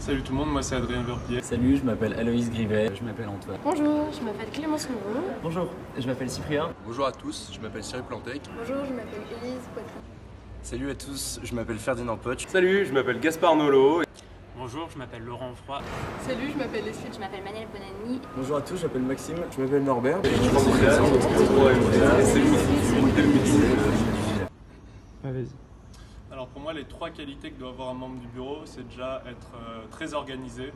Salut tout le monde, moi c'est Adrien Verpier. Salut, je m'appelle Aloïs Grivet. Je m'appelle Antoine. Bonjour, je m'appelle Clémence Moreau. Bonjour, je m'appelle Cyprien. Bonjour à tous, je m'appelle Cyril Plantec. Bonjour, je m'appelle Élise Poitvin. Salut à tous, je m'appelle Ferdinand Poch. Salut, je m'appelle Gaspard Nolo. Bonjour, je m'appelle Laurent Froid. Salut, je m'appelle Leslie. Je m'appelle Manuel Bonani. Bonjour à tous, je m'appelle Maxime. Je m'appelle Norbert. Vas-y. Alors pour moi, les trois qualités que doit avoir un membre du bureau, c'est déjà être très organisé.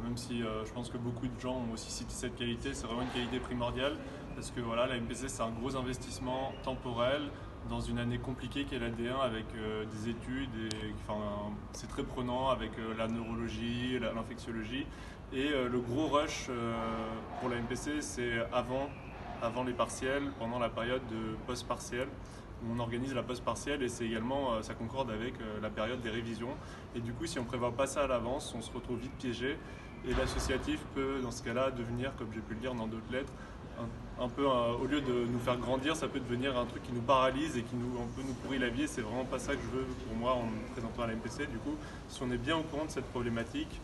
Même si je pense que beaucoup de gens ont aussi cité cette qualité, c'est vraiment une qualité primordiale. Parce que voilà, la MPC, c'est un gros investissement temporel dans une année compliquée qui est la D1 avec des études. C'est très prenant avec la neurologie, l'infectiologie. Et le gros rush pour la MPC, c'est avant les partiels, pendant la période de post-partiel, où on organise la post-partielle et c'est également, ça concorde avec la période des révisions. Et du coup, si on ne prévoit pas ça à l'avance, on se retrouve vite piégé. Et l'associatif peut, dans ce cas-là, devenir, comme j'ai pu le dire dans d'autres lettres, un peu, au lieu de nous faire grandir, ça peut devenir un truc qui nous paralyse et qui un peu nous pourrit la vie. Et c'est vraiment pas ça que je veux pour moi en me présentant à la MPC. Du coup, si on est bien au courant de cette problématique,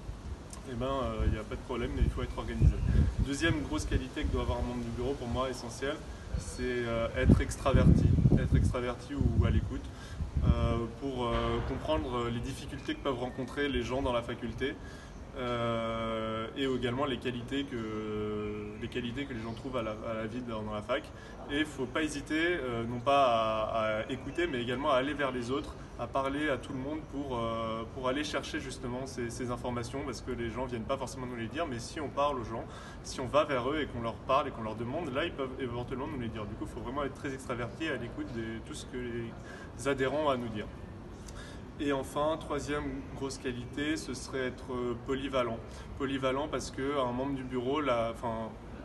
eh ben, il n'y a pas de problème, mais il faut être organisé. Deuxième grosse qualité que doit avoir un membre du bureau, pour moi, essentielle, c'est être extraverti. Être extraverti ou à l'écoute pour comprendre les difficultés que peuvent rencontrer les gens dans la faculté et également les qualités que les gens trouvent à la vie dans la fac. Et il ne faut pas hésiter, non pas à écouter, mais également à aller vers les autres, à parler à tout le monde pour aller chercher justement ces informations, parce que les gens ne viennent pas forcément nous les dire, mais si on parle aux gens, si on va vers eux et qu'on leur parle et qu'on leur demande, là ils peuvent éventuellement nous les dire. Du coup, il faut vraiment être très extraverti à l'écoute de tout ce que les adhérents ont à nous dire. Et enfin, troisième grosse qualité, ce serait être polyvalent. Polyvalent parce qu'un membre du bureau,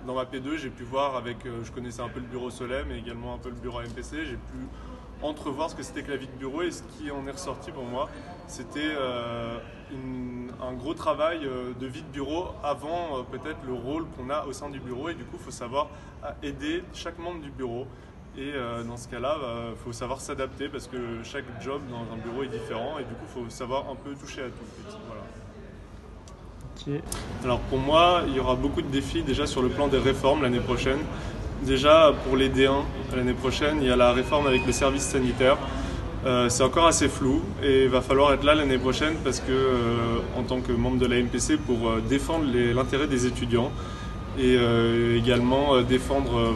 dans ma P2, j'ai pu voir je connaissais un peu le bureau Solem mais également un peu le bureau MPC, j'ai pu entrevoir ce que c'était que la vie de bureau et ce qui en est ressorti pour moi, c'était un gros travail de vie de bureau avant peut-être le rôle qu'on a au sein du bureau et du coup, il faut savoir aider chaque membre du bureau. Et dans ce cas-là, il faut savoir s'adapter parce que chaque job dans un bureau est différent et du coup, il faut savoir un peu toucher à tout. Voilà. Okay. Alors pour moi, il y aura beaucoup de défis déjà sur le plan des réformes l'année prochaine. Déjà pour les D1 l'année prochaine, il y a la réforme avec les services sanitaires. C'est encore assez flou et il va falloir être là l'année prochaine parce que en tant que membre de la MPC pour défendre l'intérêt des étudiants. Et également défendre,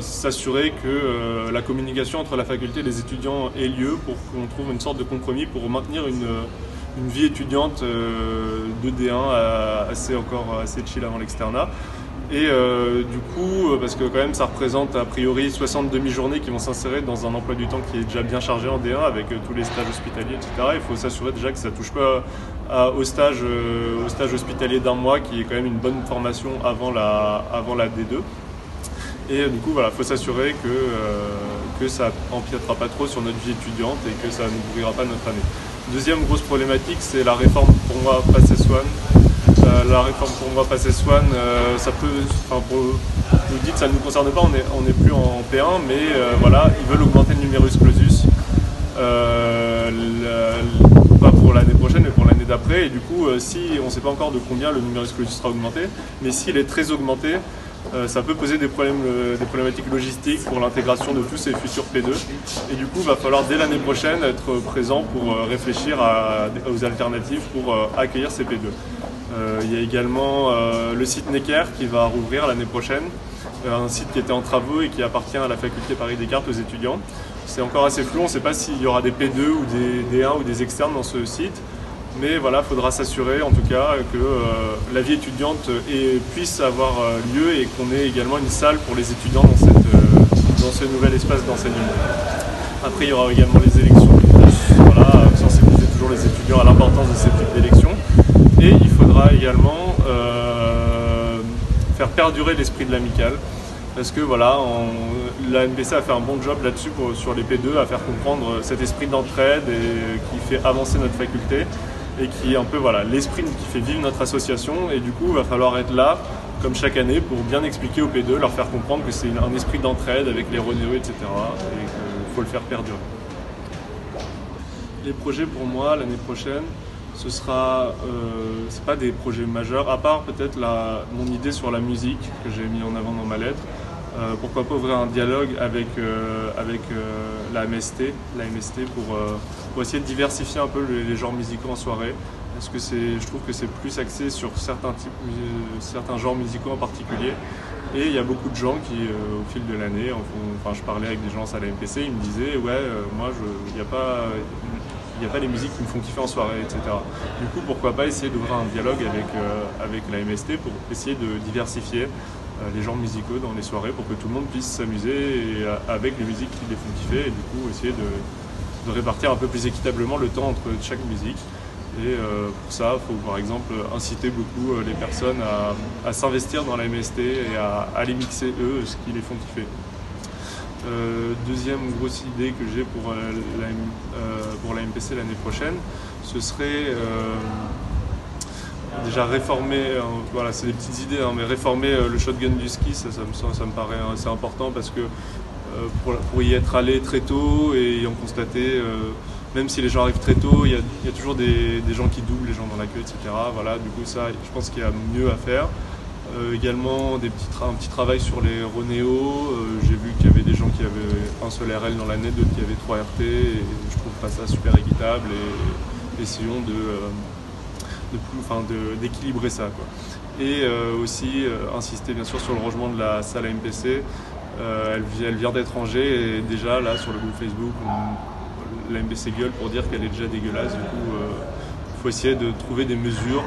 s'assurer que la communication entre la faculté et les étudiants ait lieu pour qu'on trouve une sorte de compromis pour maintenir une vie étudiante de D1 assez chill avant l'externat. Et du coup, parce que quand même ça représente a priori 60 demi-journées qui vont s'insérer dans un emploi du temps qui est déjà bien chargé en D1 avec tous les stages hospitaliers, etc. Il faut s'assurer déjà que ça ne touche pas au stage hospitalier d'un mois qui est quand même une bonne formation avant la D2. Et du coup, il faut s'assurer que ça n'empiétera pas trop sur notre vie étudiante et que ça ne pourrira pas notre année. Deuxième grosse problématique, c'est la réforme pour moi PACES-1. La réforme pour moi PACES-1, je vous dis que ça ne nous concerne pas, on n'est plus en P1, mais ils veulent augmenter le numerus clausus, pas pour l'année prochaine, mais pour l'année d'après. Et du coup, on ne sait pas encore de combien le numerus clausus sera augmenté, mais s'il est très augmenté, ça peut poser des problématiques logistiques pour l'intégration de tous ces futurs P2. Et du coup, il va falloir dès l'année prochaine être présent pour réfléchir aux alternatives pour accueillir ces P2. Il y a également le site Necker qui va rouvrir l'année prochaine, un site qui était en travaux et qui appartient à la faculté Paris Descartes aux étudiants. C'est encore assez flou, on ne sait pas s'il y aura des P2 ou des D1 ou des externes dans ce site, mais il faudra s'assurer en tout cas que la vie étudiante puisse avoir lieu et qu'on ait également une salle pour les étudiants dans ce nouvel espace d'enseignement. Après, il y aura également les élections, sensibiliser toujours les étudiants à l'importance de ces types d'élections. Et il faudra également faire perdurer l'esprit de l'amicale parce que la MPC a fait un bon job là-dessus sur les P2 à faire comprendre cet esprit d'entraide qui fait avancer notre faculté et qui est un peu l'esprit qui fait vivre notre association et du coup il va falloir être là comme chaque année pour bien expliquer aux P2, leur faire comprendre que c'est un esprit d'entraide avec les renewés, etc. et qu'il faut le faire perdurer. Les projets pour moi l'année prochaine, ce sera c'est pas des projets majeurs, à part peut-être mon idée sur la musique que j'ai mis en avant dans ma lettre. Pourquoi pas ouvrir un dialogue avec la MST pour essayer de diversifier un peu les genres musicaux en soirée. Parce que je trouve que c'est plus axé sur certains genres musicaux en particulier. Et il y a beaucoup de gens qui, au fil de l'année, je parlais avec des gens à la MPC, ils me disaient moi il n'y a pas les musiques qui me font kiffer en soirée, etc. Du coup, pourquoi pas essayer d'ouvrir un dialogue avec la MST pour essayer de diversifier les genres musicaux dans les soirées pour que tout le monde puisse s'amuser avec les musiques qui les font kiffer et du coup essayer de répartir un peu plus équitablement le temps entre chaque musique. Et pour ça, il faut par exemple inciter beaucoup les personnes à s'investir dans la MST et à aller mixer eux ce qui les font kiffer. Deuxième grosse idée que j'ai pour la MPC l'année prochaine, ce serait déjà réformer, voilà, c'est des petites idées, mais réformer le shotgun du ski, ça me paraît assez important parce que pour y être allé très tôt et ayant constaté, même si les gens arrivent très tôt, il y a toujours des gens qui doublent les gens dans la queue, etc. Voilà, du coup ça, je pense qu'il y a mieux à faire. Également un petit travail sur les Ronéos. J'ai vu qu'il y avait des gens qui avaient un seul RL dans l'année, d'autres qui avaient 3 RT et je trouve pas ça super équitable et essayons d'équilibrer ça, quoi. Et aussi insister bien sûr sur le rangement de la salle AMPC. Elle vient d'étranger et déjà là sur le groupe Facebook la MPC gueule pour dire qu'elle est déjà dégueulasse. Du coup il faut essayer de trouver des mesures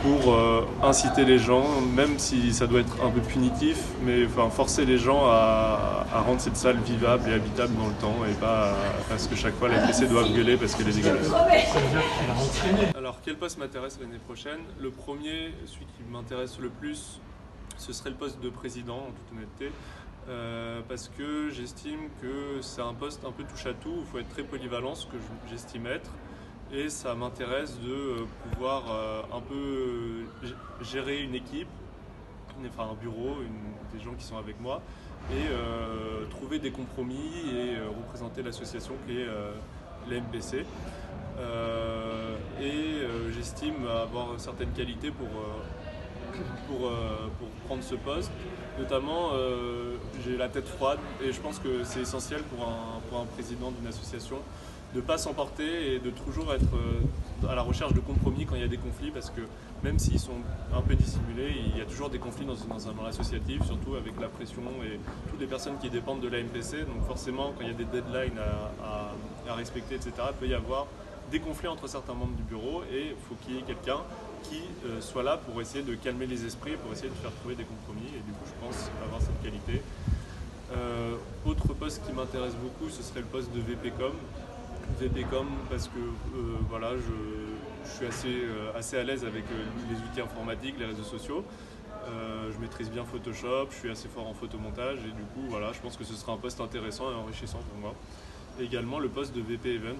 pour inciter les gens, même si ça doit être un peu punitif, mais forcer les gens à rendre cette salle vivable et habitable dans le temps et pas parce que chaque fois la MPC doit gueuler parce qu'elle est dégueulasse. Alors quel poste m'intéresse l'année prochaine? Le premier, celui qui m'intéresse le plus, ce serait le poste de président en toute honnêteté. Parce que j'estime que c'est un poste un peu touche à tout, il faut être très polyvalent, ce que j'estime être. Et ça m'intéresse de pouvoir un peu gérer une équipe, un bureau, des gens qui sont avec moi, et trouver des compromis et représenter l'association qui est la MPC. J'estime avoir certaines qualités pour prendre ce poste. Notamment, j'ai la tête froide et je pense que c'est essentiel pour un président d'une association de ne pas s'emporter et de toujours être à la recherche de compromis quand il y a des conflits, parce que même s'ils sont un peu dissimulés, il y a toujours des conflits dans un monde associatif, surtout avec la pression et toutes les personnes qui dépendent de la MPC. Donc forcément, quand il y a des deadlines à respecter, etc., il peut y avoir des conflits entre certains membres du bureau et il faut qu'il y ait quelqu'un qui soit là pour essayer de calmer les esprits, pour essayer de faire trouver des compromis, et du coup je pense avoir cette qualité. Autre poste qui m'intéresse beaucoup, ce serait le poste de VPcom. VPcom parce que voilà, je suis assez à l'aise avec les outils informatiques, les réseaux sociaux. Je maîtrise bien Photoshop, je suis assez fort en photomontage et du coup voilà, je pense que ce sera un poste intéressant et enrichissant pour moi. Également le poste de VP Event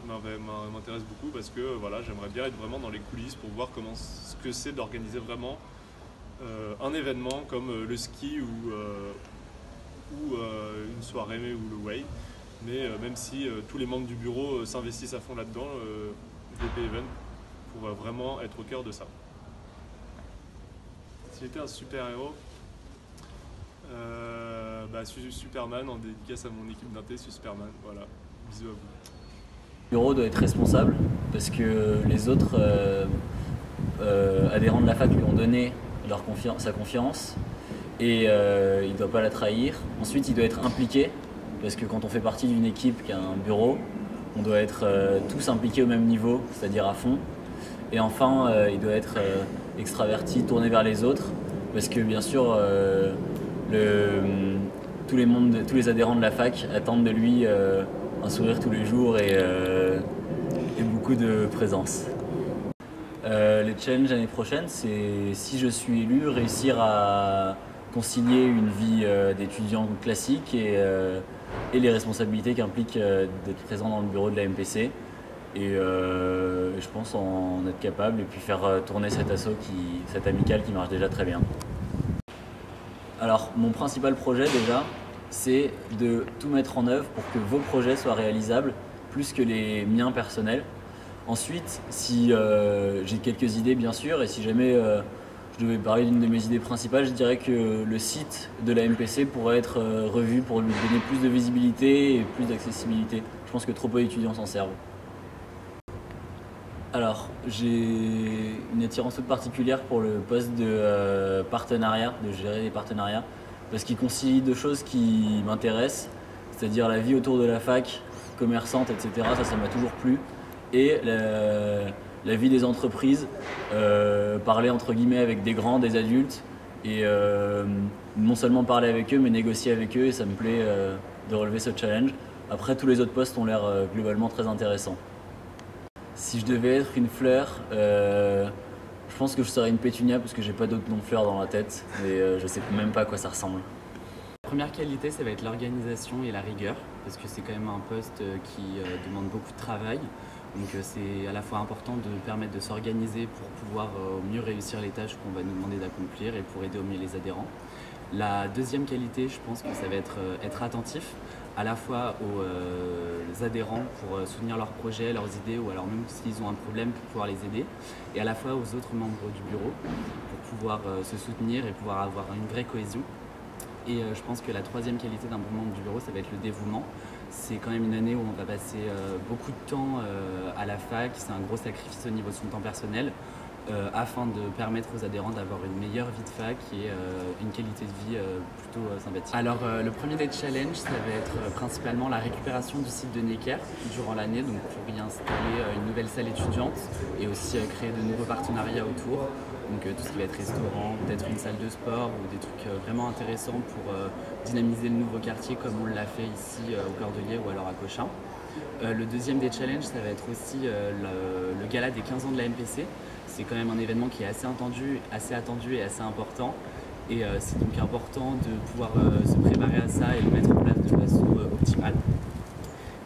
m'intéresse beaucoup parce que voilà, j'aimerais bien être vraiment dans les coulisses pour voir ce que c'est d'organiser vraiment un événement comme le ski ou une soirée ou le Wave. Mais même si tous les membres du bureau s'investissent à fond là-dedans, VP Event pourrait vraiment être au cœur de ça. Si j'étais un super-héros, Superman, en dédicace à mon équipe d'inté, Superman, voilà. Bisous à vous. Le bureau doit être responsable parce que les autres adhérents de la fac lui ont donné sa confiance et il ne doit pas la trahir. Ensuite, il doit être impliqué parce que quand on fait partie d'une équipe qui a un bureau, on doit être tous impliqués au même niveau, c'est-à-dire à fond. Et enfin, il doit être extraverti, tourné vers les autres parce que bien sûr, tous les adhérents de la fac attendent de lui un sourire tous les jours et beaucoup de présence. Les challenges l'année prochaine, c'est si je suis élu, réussir à concilier une vie d'étudiant classique et les responsabilités qu'implique d'être présent dans le bureau de la MPC. Et je pense en être capable et puis faire tourner cette cette amicale qui marche déjà très bien. Alors mon principal projet déjà, c'est de tout mettre en œuvre pour que vos projets soient réalisables plus que les miens personnels. Ensuite, si j'ai quelques idées bien sûr, et si jamais je devais parler d'une de mes idées principales, je dirais que le site de la MPC pourrait être revu pour lui donner plus de visibilité et plus d'accessibilité. Je pense que trop peu d'étudiants s'en servent. Alors, j'ai une attirance toute particulière pour le poste de partenariat, de gérer les partenariats, parce qu'il concilie deux choses qui m'intéressent, c'est-à-dire la vie autour de la fac, commerçante, etc. Ça m'a toujours plu. Et la vie des entreprises, parler entre guillemets avec des grands, des adultes, et non seulement parler avec eux, mais négocier avec eux, et ça me plaît de relever ce challenge. Après, tous les autres postes ont l'air globalement très intéressants. Si je devais être une fleur, je pense que je serais une pétunia parce que j'ai pas d'autres noms de fleurs dans la tête et je sais même pas à quoi ça ressemble. La première qualité, ça va être l'organisation et la rigueur, parce que c'est quand même un poste qui demande beaucoup de travail. Donc c'est à la fois important de permettre de s'organiser pour pouvoir au mieux réussir les tâches qu'on va nous demander d'accomplir et pour aider au mieux les adhérents. La deuxième qualité, je pense que ça va être attentif à la fois aux adhérents pour soutenir leurs projets, leurs idées, ou alors même s'ils ont un problème pour pouvoir les aider, et à la fois aux autres membres du bureau pour pouvoir se soutenir et pouvoir avoir une vraie cohésion. Et je pense que la troisième qualité d'un bon membre du bureau, ça va être le dévouement. C'est quand même une année où on va passer beaucoup de temps à la fac, c'est un gros sacrifice au niveau de son temps personnel, afin de permettre aux adhérents d'avoir une meilleure vie de fac et une qualité de vie plutôt sympathique. Alors le premier des challenges, ça va être principalement la récupération du site de Necker durant l'année, donc pour y installer une nouvelle salle étudiante et aussi créer de nouveaux partenariats autour. Donc tout ce qui va être restaurant, peut-être une salle de sport ou des trucs vraiment intéressants pour dynamiser le nouveau quartier comme on l'a fait ici au Cordelier ou alors à Cochin. Le deuxième des challenges, ça va être aussi le gala des 15 ans de la MPC. C'est quand même un événement qui est assez attendu et assez important. Et c'est donc important de pouvoir se préparer à ça et le mettre en place de façon optimale.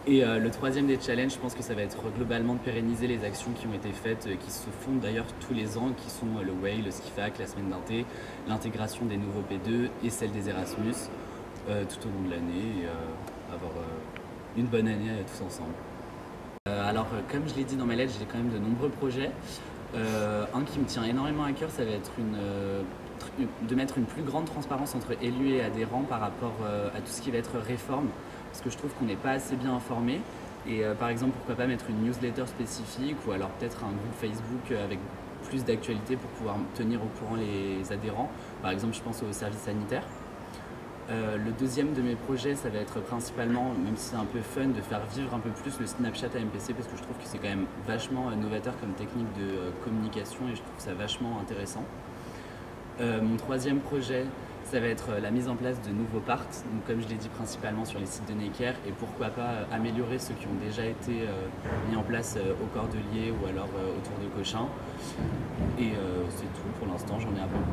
Et le troisième des challenges, je pense que ça va être globalement de pérenniser les actions qui ont été faites, qui se font d'ailleurs tous les ans, qui sont le Way, le Skifac, la semaine d'inté, l'intégration des nouveaux P2 et celle des Erasmus tout au long de l'année et avoir une bonne année tous ensemble. Alors comme je l'ai dit dans ma lettre, j'ai quand même de nombreux projets. Un qui me tient énormément à cœur, ça va être de mettre une plus grande transparence entre élus et adhérents par rapport à tout ce qui va être réforme, parce que je trouve qu'on n'est pas assez bien informé. Et par exemple, pourquoi pas mettre une newsletter spécifique ou alors peut-être un groupe Facebook avec plus d'actualité pour pouvoir tenir au courant les adhérents. Par exemple, je pense aux services sanitaires. Le deuxième de mes projets, ça va être principalement, même si c'est un peu fun, de faire vivre un peu plus le Snapchat à MPC parce que je trouve que c'est quand même vachement novateur comme technique de communication et je trouve ça vachement intéressant. Mon troisième projet, ça va être la mise en place de nouveaux parts, donc comme je l'ai dit principalement sur les sites de Necker et pourquoi pas améliorer ceux qui ont déjà été mis en place au Cordelier ou alors autour de Cochin. Et c'est tout pour l'instant,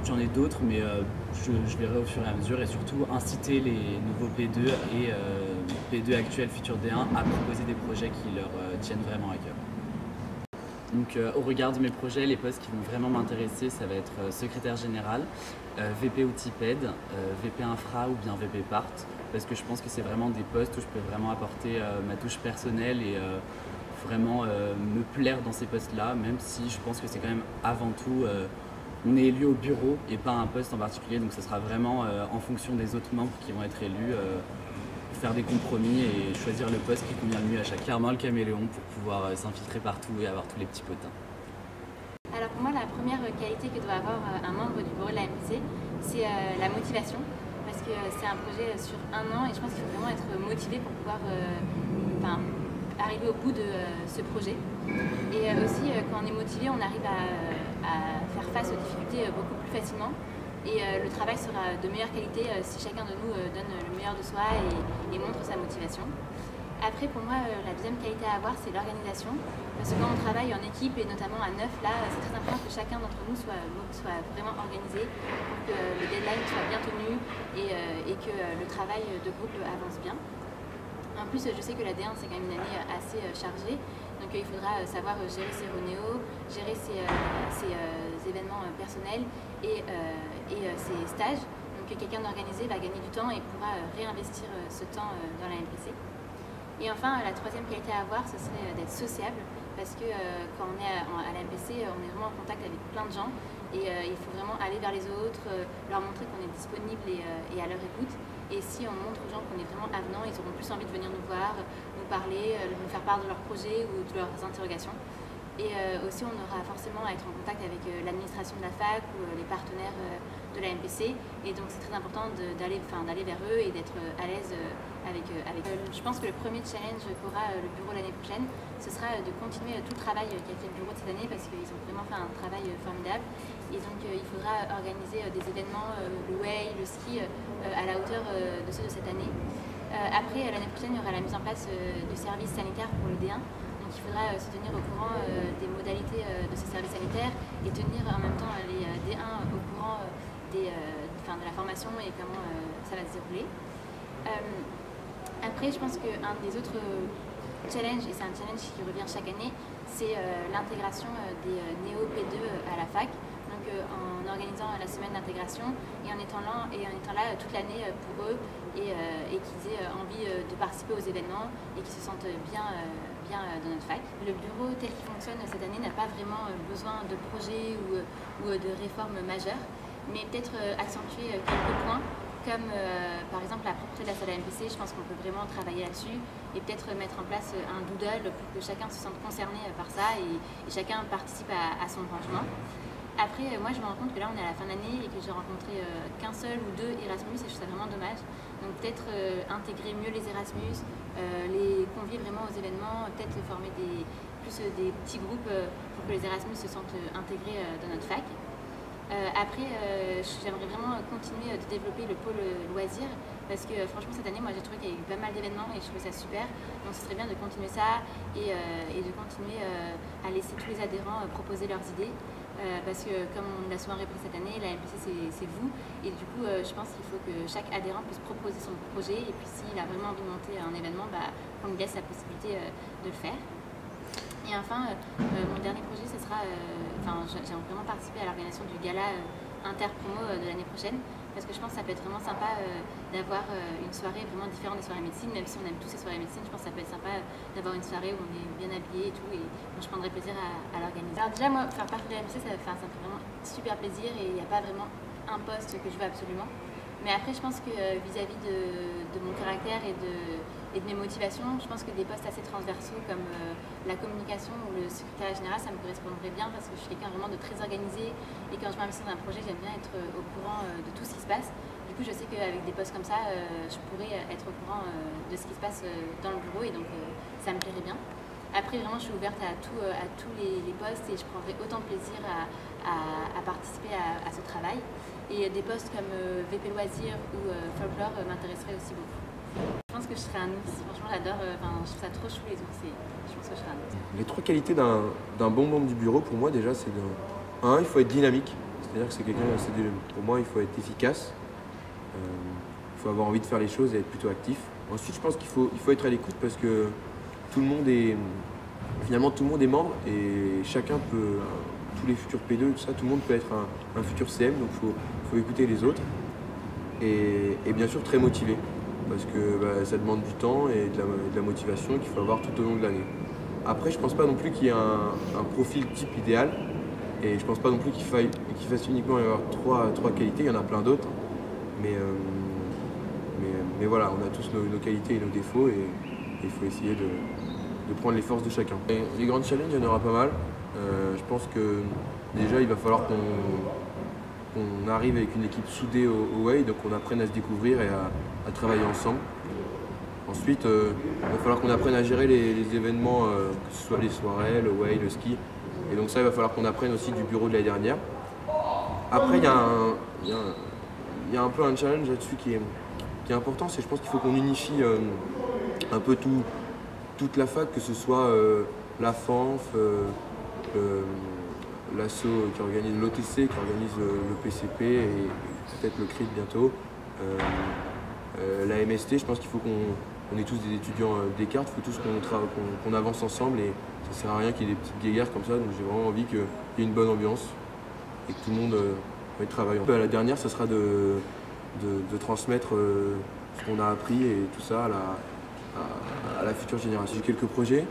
j'en ai d'autres mais je verrai au fur et à mesure et surtout inciter les nouveaux P2 et P2 actuels futurs D1 à proposer des projets qui leur tiennent vraiment à cœur. Donc au regard de mes projets, les postes qui vont vraiment m'intéresser, ça va être secrétaire général, VP Outiped, VP Infra ou bien VP Part, parce que je pense que c'est vraiment des postes où je peux vraiment apporter ma touche personnelle et vraiment me plaire dans ces postes-là, même si je pense que c'est quand même avant tout, on est élu au bureau et pas un poste en particulier, donc ce sera vraiment en fonction des autres membres qui vont être élus, faire des compromis et choisir le poste qui convient le mieux à chacun. Clairement le caméléon pour pouvoir s'infiltrer partout et avoir tous les petits potins. Alors pour moi, la première qualité que doit avoir un membre du bureau de la MPC, c'est la motivation, parce que c'est un projet sur 1 an et je pense qu'il faut vraiment être motivé pour pouvoir arriver au bout de ce projet. Et aussi, quand on est motivé, on arrive à faire face aux difficultés beaucoup plus facilement. Et le travail sera de meilleure qualité si chacun de nous donne le meilleur de soi et montre sa motivation. Après, pour moi, la deuxième qualité à avoir, c'est l'organisation. Parce que quand on travaille en équipe, et notamment à 9, là, c'est très important que chacun d'entre nous soit vraiment organisé pour que le deadline soit bien tenu et que le travail de groupe avance bien. En plus, je sais que la D1, c'est quand même une année assez chargée. Donc il faudra savoir gérer ses renéos, gérer ses événements personnels et ses stages. Donc quelqu'un d'organisé va gagner du temps et pourra réinvestir ce temps dans la MPC. Et enfin, la troisième qualité à avoir, ce serait d'être sociable. parce que quand on est à la MPC, on est vraiment en contact avec plein de gens et il faut vraiment aller vers les autres, leur montrer qu'on est disponible et à leur écoute. Et si on montre aux gens qu'on est vraiment avenant, ils auront plus envie de venir nous voir, nous parler, nous faire part de leurs projets ou de leurs interrogations. Et aussi, on aura forcément à être en contact avec l'administration de la fac ou les partenaires de la MPC. Et donc, c'est très important d'aller vers eux et d'être à l'aise avec eux. Je pense que le premier challenge qu'aura le bureau l'année prochaine, ce sera de continuer tout le travail qu'a fait le bureau de cette année parce qu'ils ont vraiment fait un travail formidable. Et donc, il faudra organiser des événements, le way, le ski, à la hauteur de ceux de cette année. Après, l'année prochaine, il y aura la mise en place du service sanitaire pour le D1. Donc il faudra se tenir au courant des modalités de ce service sanitaire et tenir en même temps les D1 au courant de la formation et comment ça va se dérouler. Après, je pense qu'un des autres challenges, et c'est un challenge qui revient chaque année, c'est l'intégration des néo P2 à la fac. Donc en organisant la semaine d'intégration et en étant là toute l'année pour eux et qu'ils aient envie de participer aux événements et qu'ils se sentent bien dans notre fac. Le bureau tel qu'il fonctionne cette année n'a pas vraiment besoin de projets ou de réformes majeures, mais peut-être accentuer quelques points comme par exemple la propreté de la salle à MPC. Je pense qu'on peut vraiment travailler là-dessus et peut-être mettre en place un doodle pour que chacun se sente concerné par ça et chacun participe à son rangement. Après, moi je me rends compte que là on est à la fin d'année et que j'ai rencontré qu'un seul ou deux Erasmus et je trouve ça vraiment dommage. Donc peut-être intégrer mieux les Erasmus, les convier vraiment aux événements, peut-être former des petits groupes pour que les Erasmus se sentent intégrés dans notre fac. Après, j'aimerais vraiment continuer de développer le pôle loisirs parce que franchement cette année, moi j'ai trouvé qu'il y a eu pas mal d'événements et je trouvais ça super. Donc ce serait bien de continuer ça et de continuer à laisser tous les adhérents proposer leurs idées. Parce que comme on l'a souvent répété cette année, la MPC c'est vous et du coup je pense qu'il faut que chaque adhérent puisse proposer son projet et puis s'il a vraiment envie de monter un événement, qu'on lui laisse la possibilité de le faire. Et enfin, mon dernier projet, ce sera, j'aimerais vraiment participer à l'organisation du gala interpromo de l'année prochaine parce que je pense que ça peut être vraiment sympa d'avoir une soirée vraiment différente des soirées médecine, même si on aime tous ces soirées médecine, je pense que ça peut être sympa d'avoir une soirée où on est bien habillé et tout et moi, je prendrais plaisir à l'organiser. Alors déjà, moi, faire partie de la MPC, ça me fait vraiment super plaisir et il n'y a pas vraiment un poste que je veux absolument. Mais après, je pense que vis-à-vis de mon caractère et de mes motivations, je pense que des postes assez transversaux comme la communication ou le secrétariat général, ça me correspondrait bien parce que je suis quelqu'un vraiment de très organisé et quand je m'investis dans un projet, j'aime bien être au courant de tout ce qui se passe. Du coup, je sais qu'avec des postes comme ça, je pourrais être au courant de ce qui se passe dans le bureau et donc ça me plairait bien. Après, vraiment, je suis ouverte à tous les postes et je prendrai autant de plaisir à participer à ce travail. Et des postes comme VP Loisirs ou Folklore m'intéresseraient aussi beaucoup. Je pense que je serais un ours. Franchement, j'adore. Je trouve ça trop chou les ours et je pense que je serais un ours. Les trois qualités d'un bon membre du bureau, pour moi, déjà, c'est il faut être dynamique. C'est-à-dire que c'est quelqu'un, pour moi, il faut être efficace. Il faut avoir envie de faire les choses et être plutôt actif. Ensuite, je pense qu'il faut être à l'écoute parce que finalement, tout le monde est membre et chacun peut, tous les futurs P2, tout ça, tout le monde peut être un futur CM, donc il faut écouter les autres. Et bien sûr, très motivé. Parce que ça demande du temps et de la motivation qu'il faut avoir tout au long de l'année. Après, je pense pas non plus qu'il y ait un profil type idéal et je pense pas non plus qu'il fasse uniquement avoir trois qualités, il y en a plein d'autres. Mais voilà, on a tous nos qualités et nos défauts et il faut essayer de prendre les forces de chacun. Et les grands challenges, il y en aura pas mal. Je pense que déjà, il va falloir qu'on arrive avec une équipe soudée au Way, donc qu'on apprenne à se découvrir et à travailler ensemble. Ensuite, il va falloir qu'on apprenne à gérer les événements, que ce soit les soirées, le Way, le ski. Et donc ça, il va falloir qu'on apprenne aussi du bureau de l'année dernière. Après, il y a un peu un challenge là-dessus qui est important, c'est je pense qu'il faut qu'on unifie un peu toute la fac, que ce soit la FANF, l'asso qui organise l'OTC, qui organise le PCP et peut-être le CRIT bientôt. La MST, je pense qu'il faut qu'on est tous des étudiants Descartes, il faut tous qu'on avance ensemble et ça sert à rien qu'il y ait des petites guéguerres comme ça, donc j'ai vraiment envie qu'il y ait une bonne ambiance et que tout le monde travaille. La dernière, ça sera de transmettre ce qu'on a appris et tout ça à la future génération. J'ai quelques projets.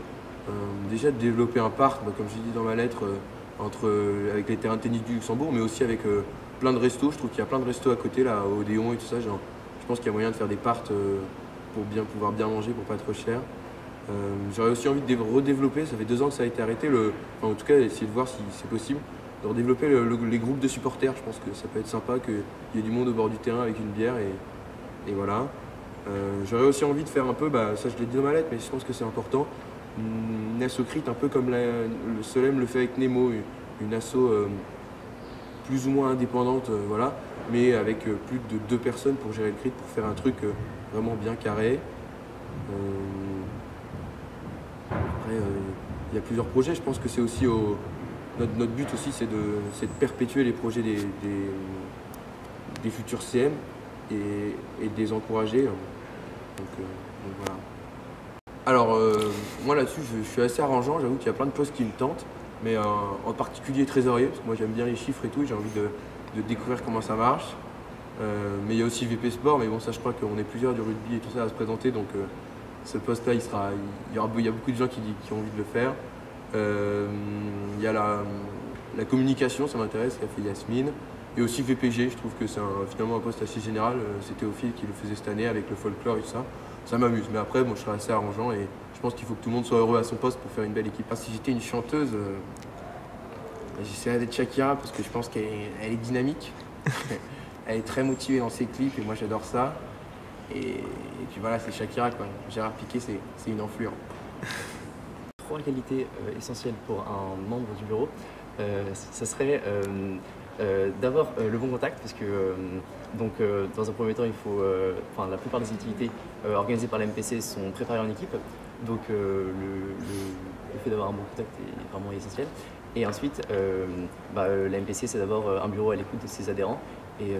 Déjà de développer un parc, comme j'ai dit dans ma lettre, avec les terrains de tennis du Luxembourg, mais aussi avec plein de restos. Je trouve qu'il y a plein de restos à côté, là, au Odéon et tout ça. Genre, je pense qu'il y a moyen de faire des parts pour pouvoir bien manger, pour pas être trop cher. J'aurais aussi envie de redévelopper, ça fait 2 ans que ça a été arrêté, en tout cas essayer de voir si c'est possible, de redévelopper les groupes de supporters. Je pense que ça peut être sympa qu'il y ait du monde au bord du terrain avec une bière et voilà. J'aurais aussi envie de faire un peu, ça je l'ai dit dans ma lettre, mais je pense que c'est important, une asso crit un peu comme le Solem le fait avec Nemo, une asso plus ou moins indépendante, voilà, mais avec plus de 2 personnes pour gérer le crit, pour faire un truc vraiment bien carré. Après, il y a plusieurs projets. Je pense que c'est aussi notre but aussi, c'est de perpétuer les projets des futurs CM et de les encourager. Donc voilà. Alors moi là-dessus, je suis assez arrangeant. J'avoue qu'il y a plein de postes qui me tentent, mais en particulier trésorier, parce que moi j'aime bien les chiffres et tout. J'ai envie de découvrir comment ça marche. Mais il y a aussi VP Sport, mais bon, ça je crois qu'on est plusieurs du rugby et tout ça à se présenter, donc ce poste-là, il y a beaucoup de gens qui ont envie de le faire. Il y a la communication, ça m'intéresse, qu'a fait Yasmine, et aussi VPG, je trouve que c'est finalement un poste assez général. C'est Théophile qui le faisait cette année avec le folklore et tout ça. Ça m'amuse, mais après, moi, je serais assez arrangeant et je pense qu'il faut que tout le monde soit heureux à son poste pour faire une belle équipe. Si j'étais une chanteuse, j'essaierais d'être Shakira parce que je pense qu'elle est dynamique. Elle est très motivée dans ses clips et moi j'adore ça. Et puis voilà, c'est Shakira quoi. Gérard Piqué, c'est une enflure. 3 qualités essentielles pour un membre du bureau, ça serait d'avoir le bon contact, parce que dans un premier temps, il faut, la plupart des activités organisées par la MPC sont préparées en équipe, donc le fait d'avoir un bon contact est vraiment essentiel. Et ensuite, la MPC, c'est d'avoir un bureau à l'écoute de ses adhérents. Et il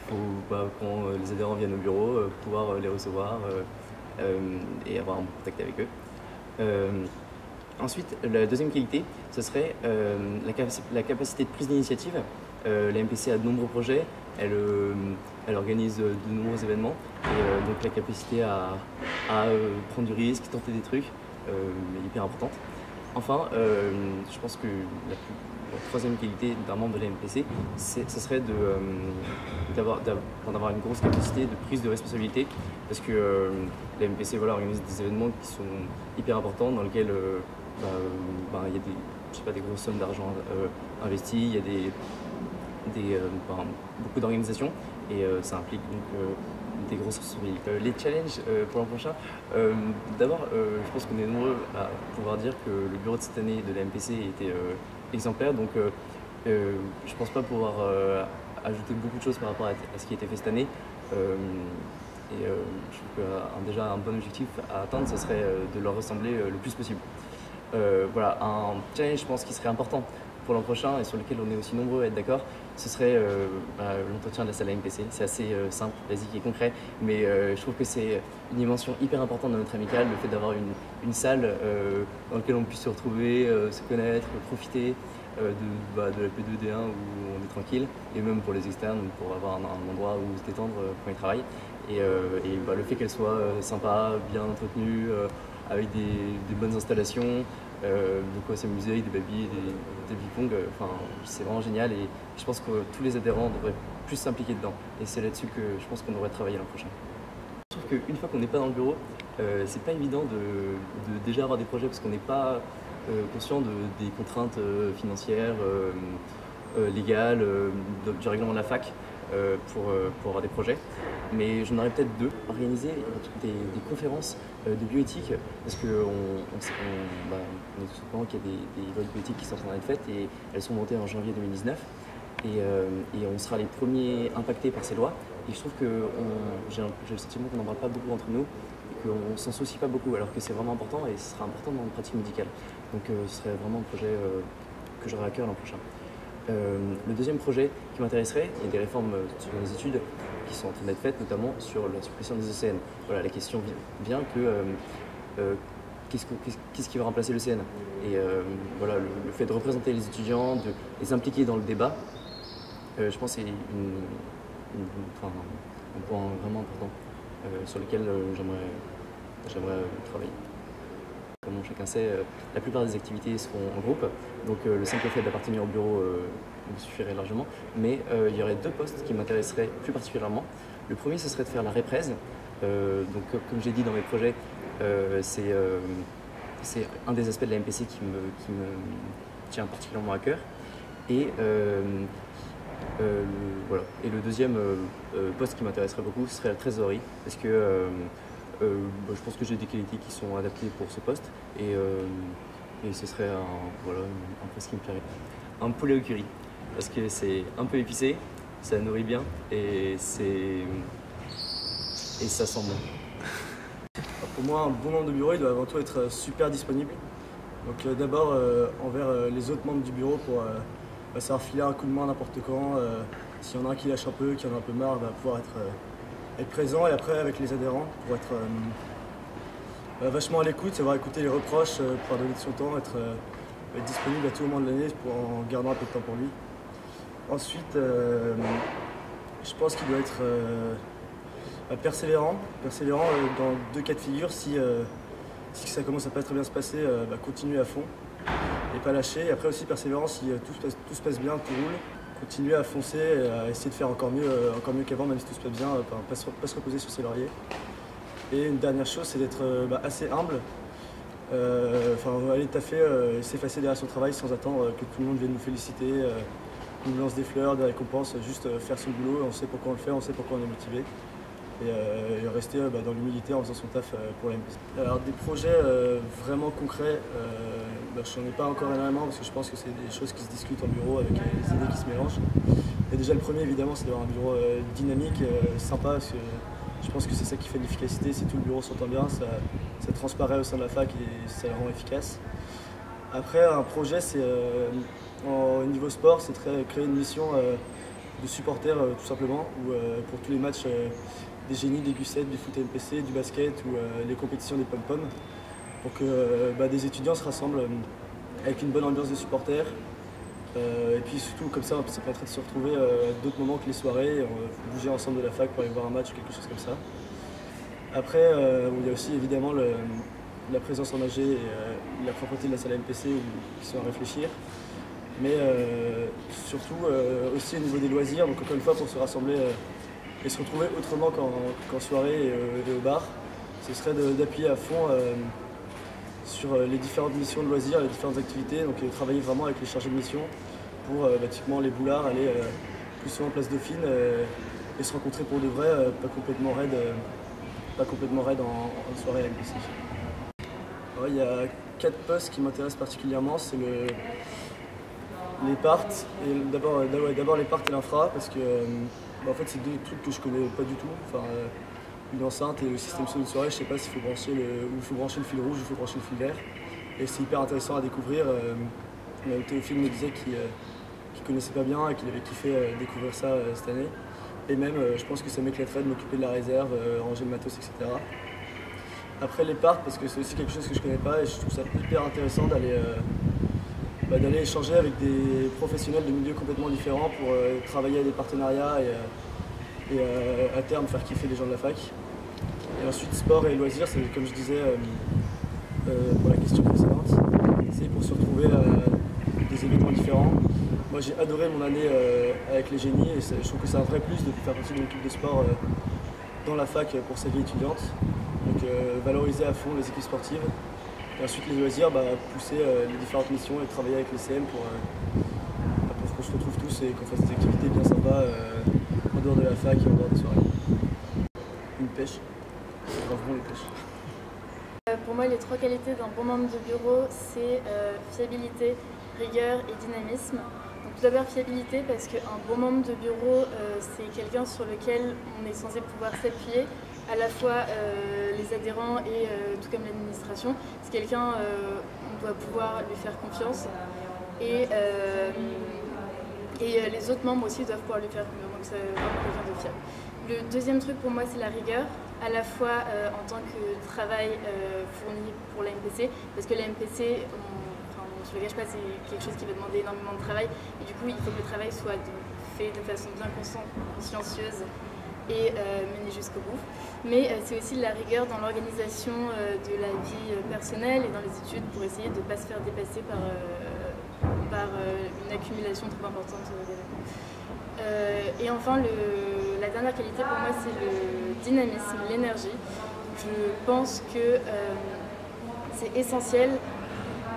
faut, quand les adhérents viennent au bureau, pouvoir les recevoir et avoir un bon contact avec eux. Ensuite, la deuxième qualité, ce serait la capacité de prise d'initiative. La MPC a de nombreux projets, elle organise de nombreux événements, et donc la capacité à prendre du risque, tenter des trucs, est hyper importante. Enfin, je pense que la troisième qualité d'un membre de la MPC, ce serait d'avoir une grosse capacité de prise de responsabilité, parce que la MPC organise des événements qui sont hyper importants, dans lesquels il y a des grosses sommes d'argent investies, il y a beaucoup d'organisations, et ça implique donc des grosses responsabilités. Les challenges pour l'an prochain, d'abord, je pense qu'on est nombreux à pouvoir dire que le bureau de cette année de la MPC était exemplaire, donc je ne pense pas pouvoir ajouter beaucoup de choses par rapport à ce qui a été fait cette année. Je trouve que déjà un bon objectif à atteindre, ce serait de leur ressembler le plus possible. Voilà, un challenge, je pense, qui serait important pour l'an prochain et sur lequel on est aussi nombreux à être d'accord, ce serait l'entretien de la salle MPC. C'est assez simple, basique et concret, mais je trouve que c'est une dimension hyper importante dans notre amicale, le fait d'avoir une salle dans laquelle on puisse se retrouver, se connaître, profiter de la P2D1 où on est tranquille, et même pour les externes, pour avoir un endroit où se détendre quand ils travaillent. Et le fait qu'elle soit sympa, bien entretenue, avec des bonnes installations, de quoi s'amuser avec des baby, des ping-pong, c'est vraiment génial, et je pense que tous les adhérents devraient plus s'impliquer dedans, et c'est là-dessus que je pense qu'on devrait travailler l'an prochain. Je trouve qu'une fois qu'on n'est pas dans le bureau, c'est pas évident de déjà avoir des projets, parce qu'on n'est pas conscient des contraintes financières, légales, du règlement de la fac pour avoir des projets. Mais j'en aurais peut-être 2, organiser des conférences de bioéthique, parce qu'on est tous au courant qu'il y a des lois de bioéthique qui sont en train d'être faites, et elles sont montées en janvier 2019, et on sera les premiers impactés par ces lois. Et je trouve que j'ai le sentiment qu'on n'en parle pas beaucoup entre nous, et qu'on s'en soucie pas beaucoup, alors que c'est vraiment important, et ce sera important dans la pratique médicale. Donc ce serait vraiment un projet que j'aurai à cœur l'an prochain. Le deuxième projet qui m'intéresserait, il y a des réformes sur les études qui sont en train d'être faites, notamment sur la suppression des ECN. Voilà, la question vient que qu'est-ce qui va remplacer l'ECN? Et voilà, le fait de représenter les étudiants, de les impliquer dans le débat, je pense que c'est un point vraiment important sur lequel j'aimerais travailler. Comme chacun sait, la plupart des activités seront en groupe, donc le simple fait d'appartenir au bureau me suffirait largement. Mais il y aurait 2 postes qui m'intéresseraient plus particulièrement. Le premier, ce serait de faire la réprèse. Donc comme j'ai dit dans mes projets, c'est un des aspects de la MPC qui me tient particulièrement à cœur. Et voilà. Et le deuxième poste qui m'intéresserait beaucoup, ce serait la trésorerie, parce que je pense que j'ai des qualités qui sont adaptées pour ce poste, et ce serait un poste qui me plairait. Un poulet au curry, parce que c'est un peu épicé, ça nourrit bien, et ça sent bon. Pour moi, un bon membre de bureau, il doit avant tout être super disponible. Donc d'abord envers les autres membres du bureau pour savoir filer un coup de main n'importe quand. S'il y en a un qui lâche un peu, qui en a un peu marre, pouvoir être présent. Et après avec les adhérents pour être vachement à l'écoute, savoir écouter les reproches, pouvoir donner de son temps, être disponible à tout moment de l'année en gardant un peu de temps pour lui. Ensuite, je pense qu'il doit être persévérant dans 2 cas de figure. Si ça commence à pas très bien se passer, continuer à fond et pas lâcher. Et après aussi persévérant si tout se passe bien, tout roule, continuer à foncer, à essayer de faire encore mieux qu'avant, même si tout se passe bien, pas se reposer sur ses lauriers. Et une dernière chose, c'est d'être assez humble, aller taffer et s'effacer derrière son travail sans attendre que tout le monde vienne nous féliciter, qu'on nous lance des fleurs, des récompenses, juste faire son boulot, on sait pourquoi on le fait, on sait pourquoi on est motivé. Et rester dans l'humilité en faisant son taf pour la MPC. Alors des projets vraiment concrets, je n'en ai pas encore énormément parce que je pense que c'est des choses qui se discutent en bureau avec les idées qui se mélangent. Et déjà le premier évidemment c'est d'avoir un bureau dynamique, sympa, parce que je pense que c'est ça qui fait l'efficacité. Si tout le bureau s'entend bien, ça transparaît au sein de la fac et ça la rend efficace. Après un projet c'est au niveau sport, c'est créer une mission de supporters tout simplement, où pour tous les matchs des génies, des Gussettes, du foot MPC, du basket ou les compétitions des pom-pom, pour que des étudiants se rassemblent avec une bonne ambiance de supporters. Et puis surtout comme ça permettrait de se retrouver d'autres moments que les soirées, bouger ensemble de la fac pour aller voir un match ou quelque chose comme ça. Après, il y a aussi évidemment la présence en AG et la propreté de la salle MPC qui sont à réfléchir. Mais surtout aussi au niveau des loisirs, donc encore une fois pour se rassembler et se retrouver autrement qu'en soirée et au bar, ce serait d'appuyer à fond sur les différentes missions de loisirs, les différentes activités, donc travailler vraiment avec les chargés de mission pour typiquement les boulards, aller plus souvent en place Dauphine et se rencontrer pour de vrai, pas complètement raide en soirée avec MPC. Alors, il y a 4 postes qui m'intéressent particulièrement, c'est les parts, et d'abord les parts et l'infra, parce que en fait c'est 2 trucs que je connais pas du tout. Une enceinte et le système son de soirée, je sais pas s'il faut brancher le fil rouge ou il faut brancher le fil vert. Et c'est hyper intéressant à découvrir. Théophile me disait qu'il connaissait pas bien et qu'il avait kiffé découvrir ça cette année. Et même je pense que ça m'éclaterait de m'occuper de la réserve, ranger le matos, etc. Après les parts, parce que c'est aussi quelque chose que je connais pas et je trouve ça hyper intéressant d'aller échanger avec des professionnels de milieux complètement différents pour travailler à des partenariats et à terme faire kiffer les gens de la fac. Et ensuite sport et loisirs, c'est comme je disais pour la question précédente, c'est pour se retrouver à des événements différents. Moi j'ai adoré mon année avec les génies et je trouve que c'est un vrai plus de faire partie d'une équipe de sport dans la fac pour sa vie étudiante. Donc valoriser à fond les équipes sportives. Et ensuite les loisirs, pousser les différentes missions et travailler avec les CM pour qu'on se retrouve tous et qu'on fasse des activités bien sympas en dehors de la fac et en dehors des soirées. Une pêche, c'est grave bon les pêches. Pour moi les 3 qualités d'un bon membre de bureau, c'est fiabilité, rigueur et dynamisme. Donc tout d'abord fiabilité parce qu'un bon membre de bureau c'est quelqu'un sur lequel on est censé pouvoir s'appuyer. À la fois les adhérents et tout comme l'administration. C'est quelqu'un, on doit pouvoir lui faire confiance et les autres membres aussi doivent pouvoir lui faire confiance, donc c'est vraiment quelqu'un de fiable. Le deuxième truc pour moi c'est la rigueur, à la fois en tant que travail fourni pour la MPC, parce que la MPC, on ne se le cache pas, c'est quelque chose qui va demander énormément de travail et du coup il faut que le travail soit fait de façon bien consciencieuse et mener jusqu'au bout. Mais c'est aussi de la rigueur dans l'organisation de la vie personnelle et dans les études pour essayer de ne pas se faire dépasser par une accumulation trop importante d'événements. Et enfin, la dernière qualité pour moi, c'est le dynamisme, l'énergie. Je pense que c'est essentiel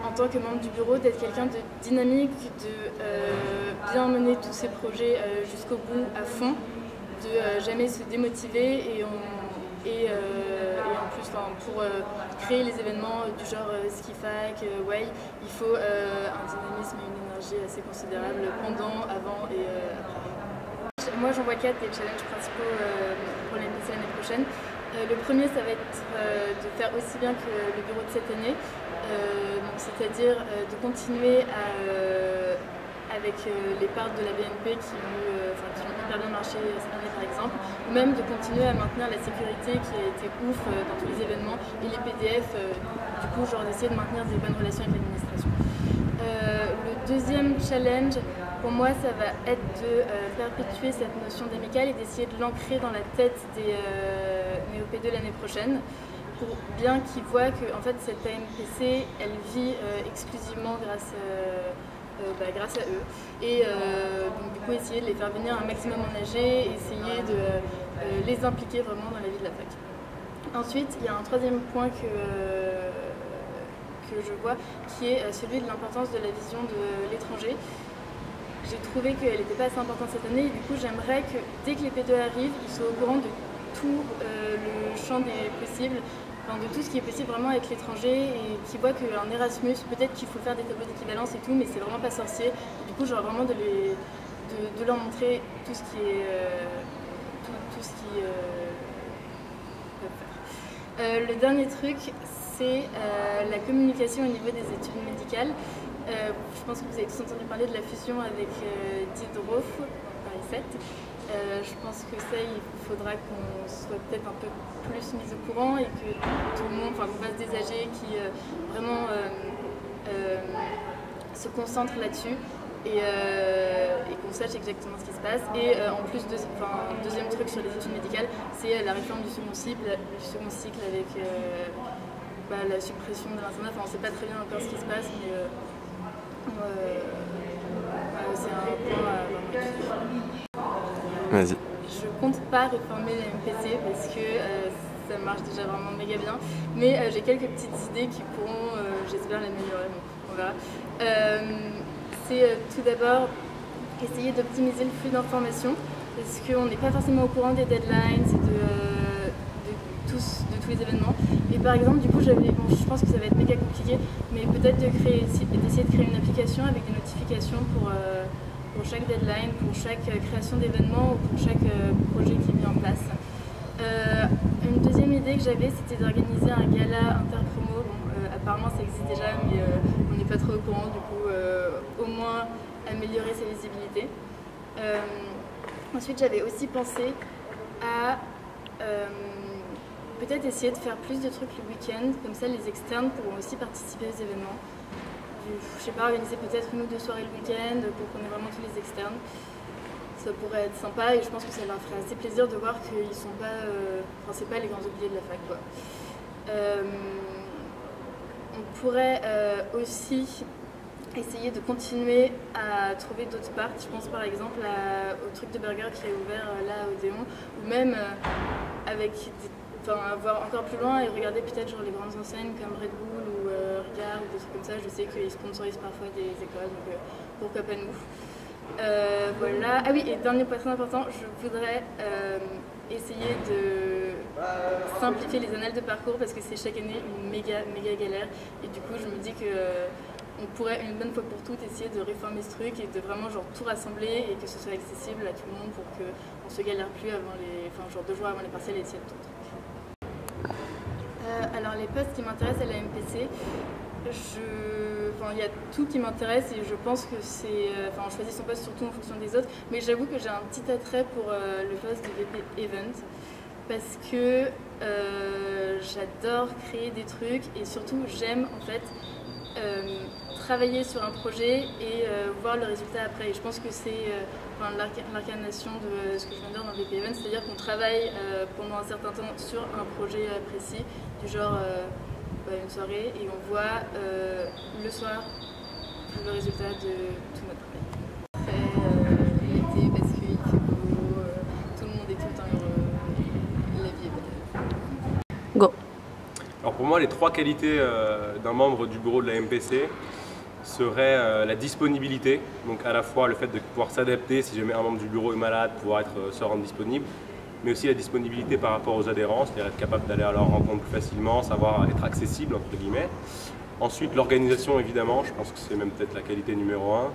en tant que membre du bureau d'être quelqu'un de dynamique, de bien mener tous ses projets jusqu'au bout à fond, de jamais se démotiver et en plus pour créer les événements du genre Skifac, Way, il faut un dynamisme et une énergie assez considérable pendant, avant et après. Moi j'en vois 4 des challenges principaux pour l'AMPC l'année prochaine. Le premier, ça va être de faire aussi bien que le bureau de cette année, c'est-à-dire de continuer avec les parts de la BNP qui ont hyper bien marché cette année par exemple, ou même de continuer à maintenir la sécurité qui a été ouf dans tous les événements et les PDF, du coup genre d'essayer de maintenir des bonnes relations avec l'administration. Le deuxième challenge, pour moi, ça va être de perpétuer cette notion d'amicale et d'essayer de l'ancrer dans la tête des néo-P2 l'année prochaine, pour bien qu'ils voient que en fait, cette AMPC, elle vit exclusivement grâce à eux. Et donc, du coup, essayer de les faire venir un maximum en AG, essayer de les impliquer vraiment dans la vie de la fac. Ensuite, il y a un troisième point que je vois, qui est celui de l'importance de la vision de l'étranger. J'ai trouvé qu'elle n'était pas assez importante cette année et du coup j'aimerais que dès que les P2 arrivent, ils soient au courant de tout le champ des possibles, de tout ce qui est possible vraiment avec l'étranger et qu'ils voient qu'un Erasmus, peut-être qu'il faut faire des tableaux d'équivalence et tout, mais c'est vraiment pas sorcier. Et du coup j'aurais vraiment de leur montrer tout ce qui est peuvent faire. Le dernier truc, c'est la communication au niveau des études médicales. Je pense que vous avez tous entendu parler de la fusion avec Diderot, Paris 7. Je pense que ça, il faudra qu'on soit peut-être un peu plus mis au courant et que tout le monde, qu'on fasse des AG qui vraiment se concentrent là-dessus et qu'on sache exactement ce qui se passe. Et en plus, deuxième truc sur les études médicales, c'est la réforme du second cycle avec la suppression de l'internat. On ne sait pas très bien encore ce qui se passe, mais c'est un point à vraiment étudier. Vas-y. Je compte pas réformer la MPC parce que ça marche déjà vraiment méga bien, mais j'ai quelques petites idées qui pourront, j'espère, l'améliorer. On verra. C'est tout d'abord essayer d'optimiser le flux d'informations parce qu'on n'est pas forcément au courant des deadlines et de tous les événements. Et par exemple, du coup, je pense que ça va être méga compliqué, mais peut-être d'essayer de créer une application avec des notifications pour chaque deadline, pour chaque création d'événements ou pour chaque projet qui est mis en place. Une deuxième idée que j'avais, c'était d'organiser un gala interpromo. Apparemment ça existe déjà, mais on n'est pas trop au courant, du coup au moins améliorer sa visibilité. Ensuite j'avais aussi pensé à peut-être essayer de faire plus de trucs le week-end, comme ça les externes pourront aussi participer aux événements. Je sais pas, organiser peut-être 1 ou 2 soirées le week-end pour qu'on ait vraiment tous les externes. Ça pourrait être sympa et je pense que ça leur ferait assez plaisir de voir qu'ils sont pas, c'est pas les grands oubliés de la fac, quoi. On pourrait aussi essayer de continuer à trouver d'autres parts. Je pense par exemple au truc de burger qui est ouvert là à Odéon, ou même voir encore plus loin et regarder peut-être genre les grandes enseignes comme Red Bull ou Rigard ou des trucs comme ça. Je sais qu'ils sponsorisent parfois des écoles, donc pourquoi pas nous. Voilà. Ah oui, et dernier point très important, je voudrais essayer de simplifier les annales de parcours parce que c'est chaque année une méga galère et du coup je me dis que on pourrait une bonne fois pour toutes essayer de réformer ce truc et de vraiment genre tout rassembler et que ce soit accessible à tout le monde pour qu'on se galère plus avant genre 2 jours avant les partiels et essayer de tout truc. Alors les postes qui m'intéressent à la MPC, il y a tout qui m'intéresse et je pense que c'est... on choisit son poste surtout en fonction des autres, mais j'avoue que j'ai un petit attrait pour le poste de VP Event parce que j'adore créer des trucs et surtout j'aime en fait travailler sur un projet et voir le résultat après. Et je pense que c'est l'incarnation de ce que je viens de dire dans VP Event, c'est-à-dire qu'on travaille pendant un certain temps sur un projet précis, du genre une soirée, et on voit le soir le résultat de tout notre travail. L'été parce qu'il fait beau, tout le monde est tout le temps heureux, la vie est belle. Go. Alors pour moi, les 3 qualités d'un membre du bureau de la MPC seraient la disponibilité, donc à la fois le fait de pouvoir s'adapter si jamais un membre du bureau est malade, pouvoir se rendre disponible, mais aussi la disponibilité par rapport aux adhérents, c'est-à-dire être capable d'aller à leur rencontre plus facilement, savoir être accessible entre guillemets. Ensuite, l'organisation, évidemment, je pense que c'est même peut-être la qualité numéro 1.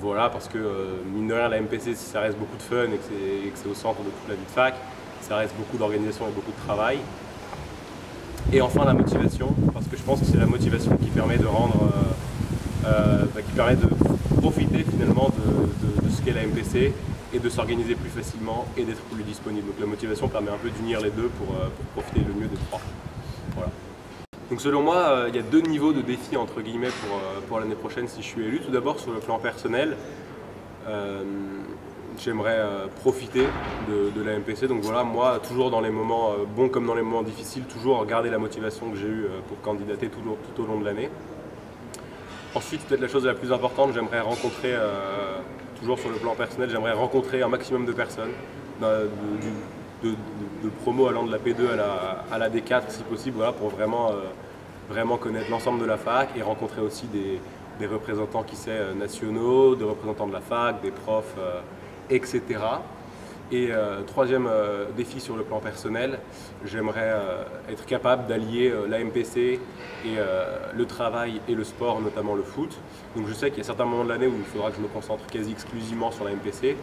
Voilà, parce que mine de rien, la MPC, si ça reste beaucoup de fun et que c'est au centre de toute la vie de fac, ça reste beaucoup d'organisation et beaucoup de travail. Et enfin, la motivation, parce que je pense que c'est la motivation qui permet de rendre, qui permet de profiter finalement de ce qu'est la MPC et de s'organiser plus facilement et d'être plus disponible. Donc la motivation permet un peu d'unir les deux pour profiter le mieux des 3. Voilà. Donc selon moi, il y a 2 niveaux de défis entre guillemets pour l'année prochaine si je suis élu. Tout d'abord sur le plan personnel, j'aimerais profiter de la MPC. Donc voilà, moi toujours dans les moments bons comme dans les moments difficiles, toujours garder la motivation que j'ai eue pour candidater tout au long de l'année. Ensuite, peut-être la chose la plus importante, j'aimerais rencontrer, toujours sur le plan personnel, j'aimerais rencontrer un maximum de personnes, de promo allant de la P2 à la D4 si possible, voilà, pour vraiment connaître l'ensemble de la fac et rencontrer aussi des représentants nationaux, des représentants de la fac, des profs, etc. Et troisième défi sur le plan personnel, j'aimerais être capable d'allier la MPC et le travail et le sport, notamment le foot. Donc je sais qu'il y a certains moments de l'année où il faudra que je me concentre quasi exclusivement sur la MPC,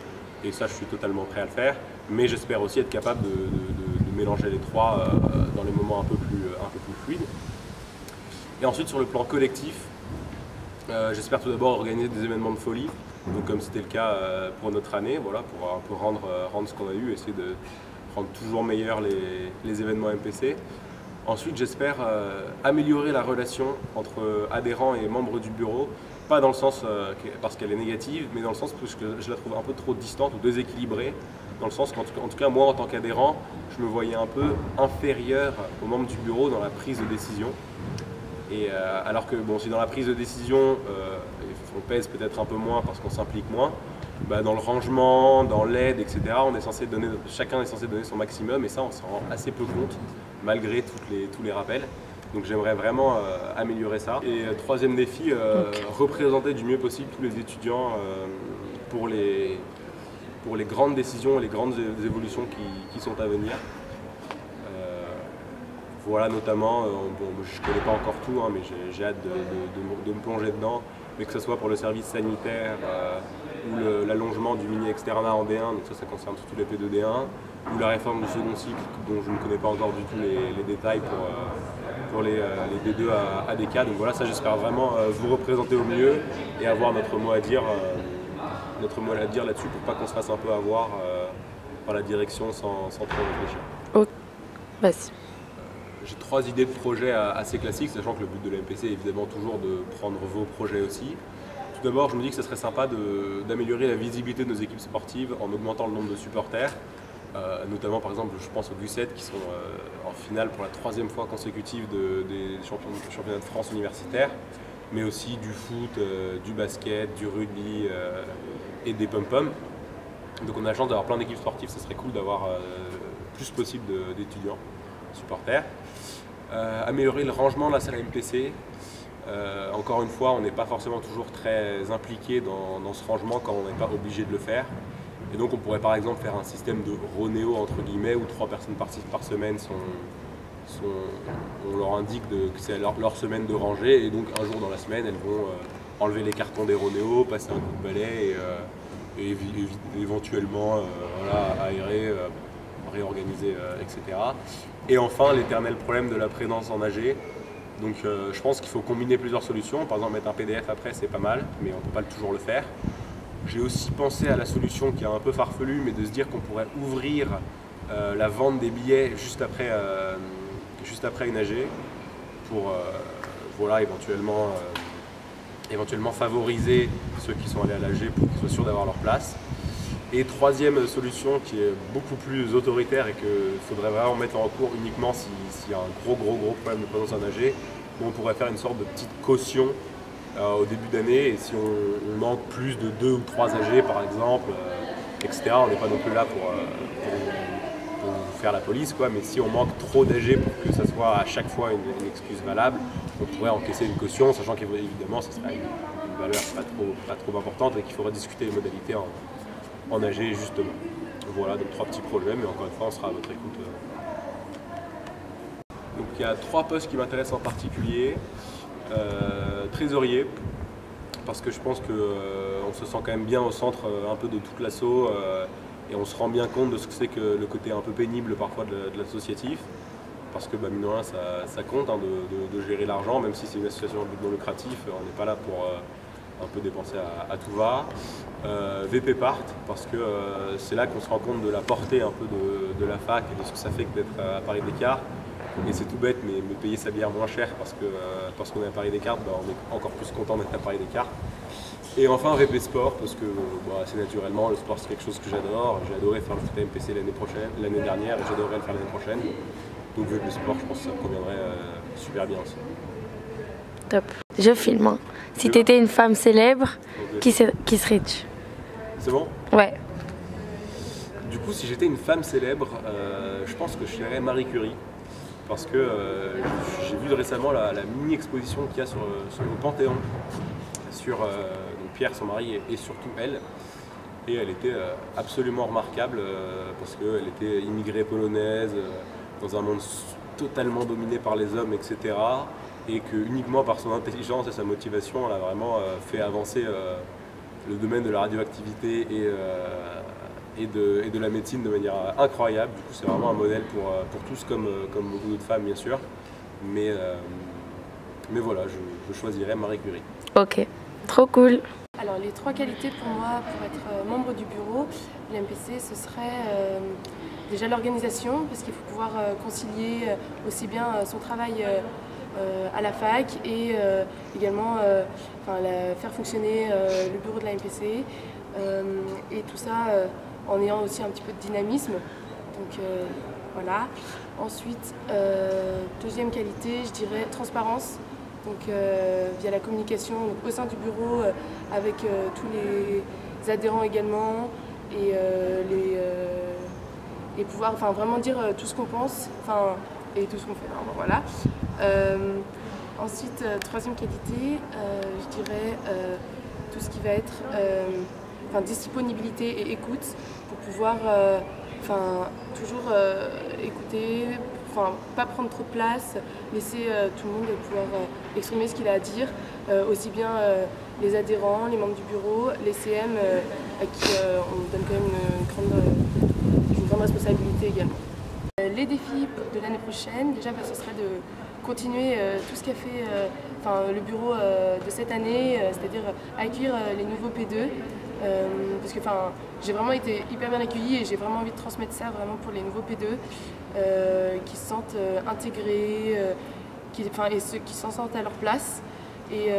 et ça je suis totalement prêt à le faire, mais j'espère aussi être capable de mélanger les 3 dans les moments un peu plus fluides. Et ensuite sur le plan collectif, j'espère tout d'abord organiser des événements de folie, donc comme c'était le cas pour notre année, voilà, pour un peu rendre ce qu'on a eu, essayer de rendre toujours meilleurs les événements MPC. Ensuite, j'espère améliorer la relation entre adhérents et membres du bureau, pas dans le sens parce qu'elle est négative, mais dans le sens parce que je la trouve un peu trop distante ou déséquilibrée, dans le sens qu'en tout cas moi en tant qu'adhérent, je me voyais un peu inférieur aux membres du bureau dans la prise de décision. Et alors que bon, si dans la prise de décision, on pèse peut-être un peu moins parce qu'on s'implique moins, dans le rangement, dans l'aide, etc., chacun est censé donner son maximum, et ça on s'en rend assez peu compte, malgré tous les rappels. Donc j'aimerais vraiment améliorer ça. Et troisième défi, représenter du mieux possible tous les étudiants pour les grandes décisions et les grandes évolutions qui sont à venir. Voilà, notamment, je ne connais pas encore tout, mais j'ai hâte de me plonger dedans, mais que ce soit pour le service sanitaire ou l'allongement du mini-externat en D1, donc ça concerne surtout les P2D1, ou la réforme du second cycle, dont je ne connais pas encore du tout les détails pour les D2 à D4. Donc voilà, ça j'espère vraiment vous représenter au mieux et avoir notre mot à dire là-dessus, pour pas qu'on se fasse un peu avoir par la direction sans trop réfléchir. Ok, vas-y. J'ai 3 idées de projets assez classiques, sachant que le but de la MPC est évidemment toujours de prendre vos projets aussi. Tout d'abord, je me dis que ce serait sympa d'améliorer la visibilité de nos équipes sportives en augmentant le nombre de supporters, notamment par exemple, je pense aux U7 qui sont en finale pour la 3e fois consécutive des championnats de France universitaires, mais aussi du foot, du basket, du rugby et des pom-pom. Donc on a la chance d'avoir plein d'équipes sportives, ça serait cool d'avoir plus possible d'étudiants supporters. Améliorer le rangement de la salle MPC. Encore une fois, on n'est pas forcément toujours très impliqué dans ce rangement quand on n'est pas obligé de le faire. Et donc on pourrait par exemple faire un système de ronéo entre guillemets où 3 personnes par semaine on leur indique que c'est leur semaine de rangée, et donc un jour dans la semaine elles vont enlever les cartons des ronéos, passer un coup de balai et éventuellement aérer, réorganiser, etc. Et enfin, l'éternel problème de la présence en AG. Donc je pense qu'il faut combiner plusieurs solutions. Par exemple, mettre un PDF après, c'est pas mal, mais on ne peut pas toujours le faire. J'ai aussi pensé à la solution qui est un peu farfelue, mais de se dire qu'on pourrait ouvrir la vente des billets juste après une AG pour éventuellement éventuellement favoriser ceux qui sont allés à l'AG pour qu'ils soient sûrs d'avoir leur place. Et troisième solution qui est beaucoup plus autoritaire et qu'il faudrait vraiment mettre en cours uniquement s'il y a un gros problème de présence en AG, on pourrait faire une sorte de petite caution au début d'année, et si on manque plus de 2 ou 3 AG par exemple, etc., on n'est pas non plus là pour faire la police, quoi, mais si on manque trop d'AG pour que ça soit à chaque fois une excuse valable, on pourrait encaisser une caution, sachant qu'évidemment ce serait une valeur pas trop importante et qu'il faudrait discuter les modalités en AG justement. Voilà, donc 3 petits problèmes, et encore une fois on sera à votre écoute. Donc il y a 3 postes qui m'intéressent en particulier. Trésorier, parce que je pense qu'on se sent quand même bien au centre un peu de toute l'asso, et on se rend bien compte de ce que c'est que le côté un peu pénible parfois de l'associatif, parce que mine de rien ça compte hein, de gérer l'argent, même si c'est une association à but non lucratif, on n'est pas là pour un peu dépenser à tout va. VP Part, parce que c'est là qu'on se rend compte de la portée un peu de la fac et de ce que ça fait que d'être à Paris Descartes. Et c'est tout bête, mais payer sa bière moins cher parce qu'on est à Paris Descartes, bah, on est encore plus content d'être à Paris Descartes. Et enfin VP Sport, parce que assez naturellement, le sport c'est quelque chose que j'adore. J'ai adoré faire le foot MPC l'année dernière, et j'adorerais le faire l'année prochaine. Donc VP Sport, je pense que ça me conviendrait super bien aussi. Top. Je filme. Hein. Si tu étais une femme célèbre, okay. Qui serais-tu? C'est bon? Ouais. Du coup, si j'étais une femme célèbre, je pense que je serais Marie Curie. Parce que j'ai vu récemment la mini-exposition qu'il y a sur le Panthéon, sur donc Pierre, son mari, et surtout elle. Et elle était absolument remarquable parce qu'elle était immigrée polonaise, dans un monde totalement dominé par les hommes, etc. Et que uniquement par son intelligence et sa motivation, elle a vraiment fait avancer le domaine de la radioactivité et de la médecine de manière incroyable. Du coup, c'est vraiment un modèle pour tous, comme beaucoup d'autres femmes, bien sûr. Mais voilà, je choisirais Marie Curie. Ok, trop cool. Alors, les 3 qualités pour moi, pour être membre du bureau de l'MPC, ce serait déjà l'organisation, parce qu'il faut pouvoir concilier aussi bien son travail à la fac et également faire fonctionner le bureau de la MPC. Et tout ça en ayant aussi un petit peu de dynamisme. Donc voilà. Ensuite, deuxième qualité, je dirais transparence. Donc via la communication donc, au sein du bureau avec tous les adhérents également, et pouvoir vraiment dire tout ce qu'on pense et tout ce qu'on fait. Voilà. Ensuite, troisième qualité, je dirais tout ce qui va être disponibilité et écoute pour pouvoir toujours écouter, pas prendre trop de place, laisser tout le monde pouvoir exprimer ce qu'il a à dire, aussi bien les adhérents, les membres du bureau, les CM à qui on donne quand même une grande responsabilité également. Les défis de l'année prochaine, déjà ce serait de continuer tout ce qu'a fait le bureau de cette année, c'est-à-dire accueillir les nouveaux P2, parce que j'ai vraiment été hyper bien accueillie et j'ai vraiment envie de transmettre ça vraiment pour les nouveaux P2 qui se sentent intégrés, et ceux qui s'en sentent à leur place. Et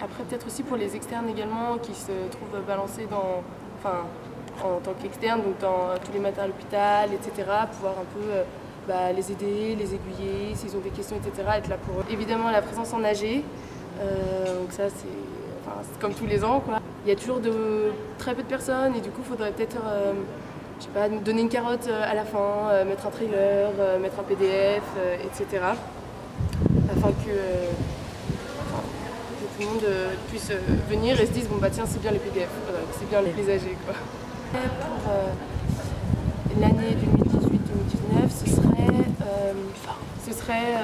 après peut-être aussi pour les externes également qui se trouvent balancés en tant qu'externes, donc tous les matins à l'hôpital, etc., pouvoir un peu les aider, les aiguiller, s'ils ont des questions, etc., être là pour eux. Évidemment la présence en AG, donc ça c'est comme tous les ans, quoi. Il y a toujours très peu de personnes et du coup il faudrait peut-être je sais pas, donner une carotte à la fin, mettre un trailer, mettre un PDF, etc. Afin que tout le monde puisse venir et se dise bon bah tiens c'est bien les PDF, c'est bien les AG, quoi. Pour l'année 2018-2019, ce serait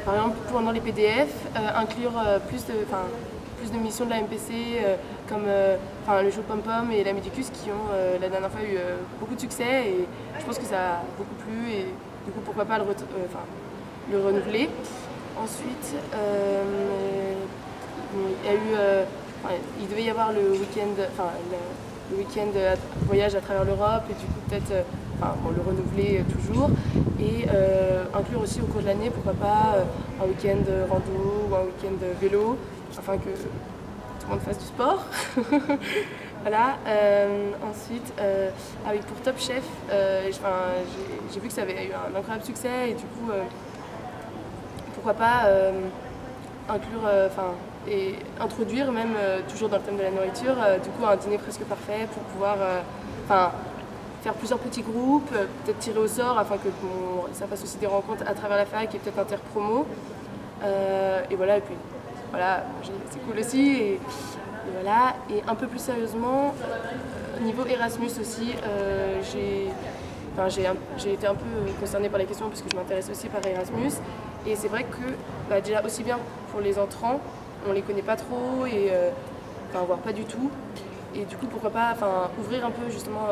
par exemple pendant les PDF, inclure plus de missions de la MPC comme le jeu Pom Pom et la Medicus qui ont la dernière fois eu beaucoup de succès, et je pense que ça a beaucoup plu et du coup pourquoi pas le renouveler. Ensuite, il devait y avoir le week-end voyage à travers l'Europe, et du coup peut-être le renouveler toujours et inclure aussi au cours de l'année, pourquoi pas un week-end rando ou un week-end vélo, afin que tout le monde fasse du sport. Voilà. Ensuite, pour Top Chef, j'ai vu que ça avait eu un incroyable succès et du coup, pourquoi pas inclure, et introduire même toujours dans le thème de la nourriture, du coup un dîner presque parfait pour pouvoir faire plusieurs petits groupes, peut-être tirer au sort afin que ça fasse aussi des rencontres à travers la fac et peut-être interpromo. Et voilà, et puis voilà, c'est cool aussi. Et voilà. Et un peu plus sérieusement, niveau Erasmus aussi, j'ai été un peu concernée par la question parce que je m'intéresse aussi par Erasmus. Et c'est vrai que déjà aussi bien pour les entrants, on les connaît pas trop et voire pas du tout. Et du coup, pourquoi pas ouvrir un peu justement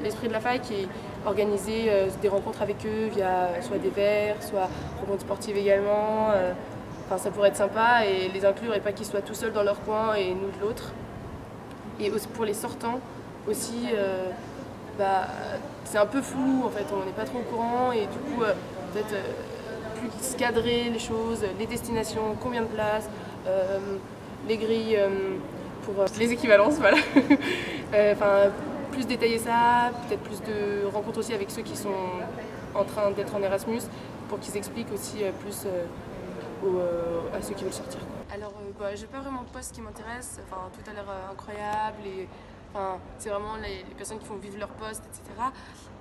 l'esprit de la fac et organiser des rencontres avec eux via soit des verres, soit rencontres sportives également. Ça pourrait être sympa et les inclure et pas qu'ils soient tout seuls dans leur coin et nous de l'autre. Et aussi pour les sortants aussi, c'est un peu flou en fait, on n'est pas trop au courant et du coup peut-être plus cadrer les choses, les destinations, combien de places, les grilles pour les équivalences, voilà. Plus détailler ça, peut-être plus de rencontres aussi avec ceux qui sont en train d'être en Erasmus pour qu'ils expliquent aussi plus à ceux qui veulent sortir. Alors, j'ai pas vraiment de poste qui m'intéresse, tout a l'air incroyable et c'est vraiment les personnes qui font vivre leur poste, etc.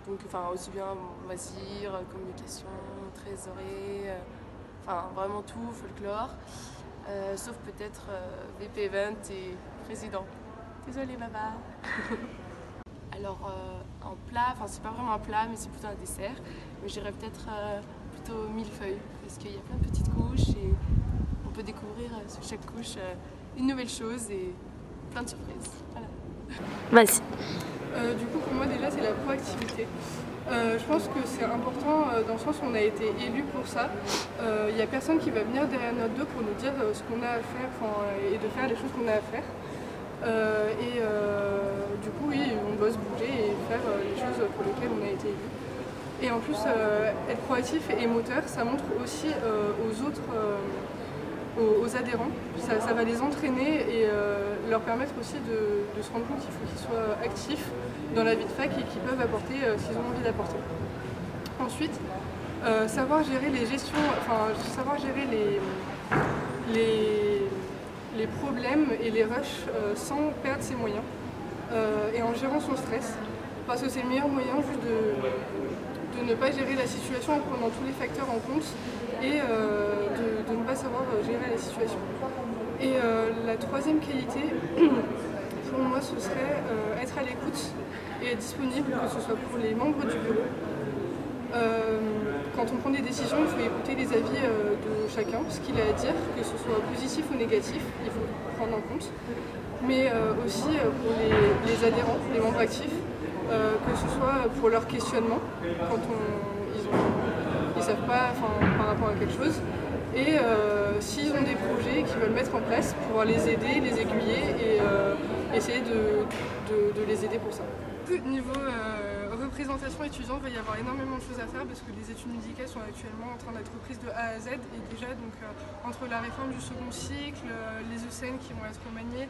Donc, aussi bien loisirs, communication, trésorerie, vraiment tout, folklore, sauf peut-être VP Event et président. Désolée, Baba. Alors, en plat, c'est pas vraiment un plat, mais c'est plutôt un dessert. Mais j'irais peut-être plutôt millefeuille, parce qu'il y a plein de petites couches et on peut découvrir sur chaque couche une nouvelle chose et plein de surprises. Voilà. Vas-y. Du coup, pour moi, déjà, c'est la proactivité. Je pense que c'est important dans le sens où on a été élu pour ça. Il n'y a personne qui va venir derrière notre dos pour nous dire ce qu'on a à faire et de faire les choses qu'on a à faire. Du coup, oui, on doit se bouger et faire les choses pour lesquelles on a été élu. Et en plus, être proactif et moteur, ça montre aussi aux autres, aux adhérents. Ça va les entraîner et leur permettre aussi de se rendre compte qu'il faut qu'ils soient actifs dans la vie de fac et qu'ils peuvent apporter ce qu'ils ont envie d'apporter. Ensuite, savoir gérer les gestions, savoir gérer les problèmes et les rushs sans perdre ses moyens et en gérant son stress, parce que c'est le meilleur moyen juste de ne pas gérer la situation en prenant tous les facteurs en compte et de ne pas savoir gérer la situation. Et la troisième qualité, pour moi, ce serait être à l'écoute et être disponible, que ce soit pour les membres du bureau. Quand on prend des décisions, il faut écouter les avis de chacun, ce qu'il a à dire, que ce soit positif ou négatif, il faut prendre en compte. Mais aussi pour les adhérents, les membres actifs, que ce soit pour leur questionnement, quand ils ne savent pas par rapport à quelque chose, et s'ils ont des projets qu'ils veulent mettre en place, pouvoir les aider, les aiguiller et essayer de les aider pour ça. Niveau représentation étudiante, il va y avoir énormément de choses à faire parce que les études médicales sont actuellement en train d'être reprises de A à Z et déjà donc entre la réforme du second cycle, les ECN qui vont être remaniés,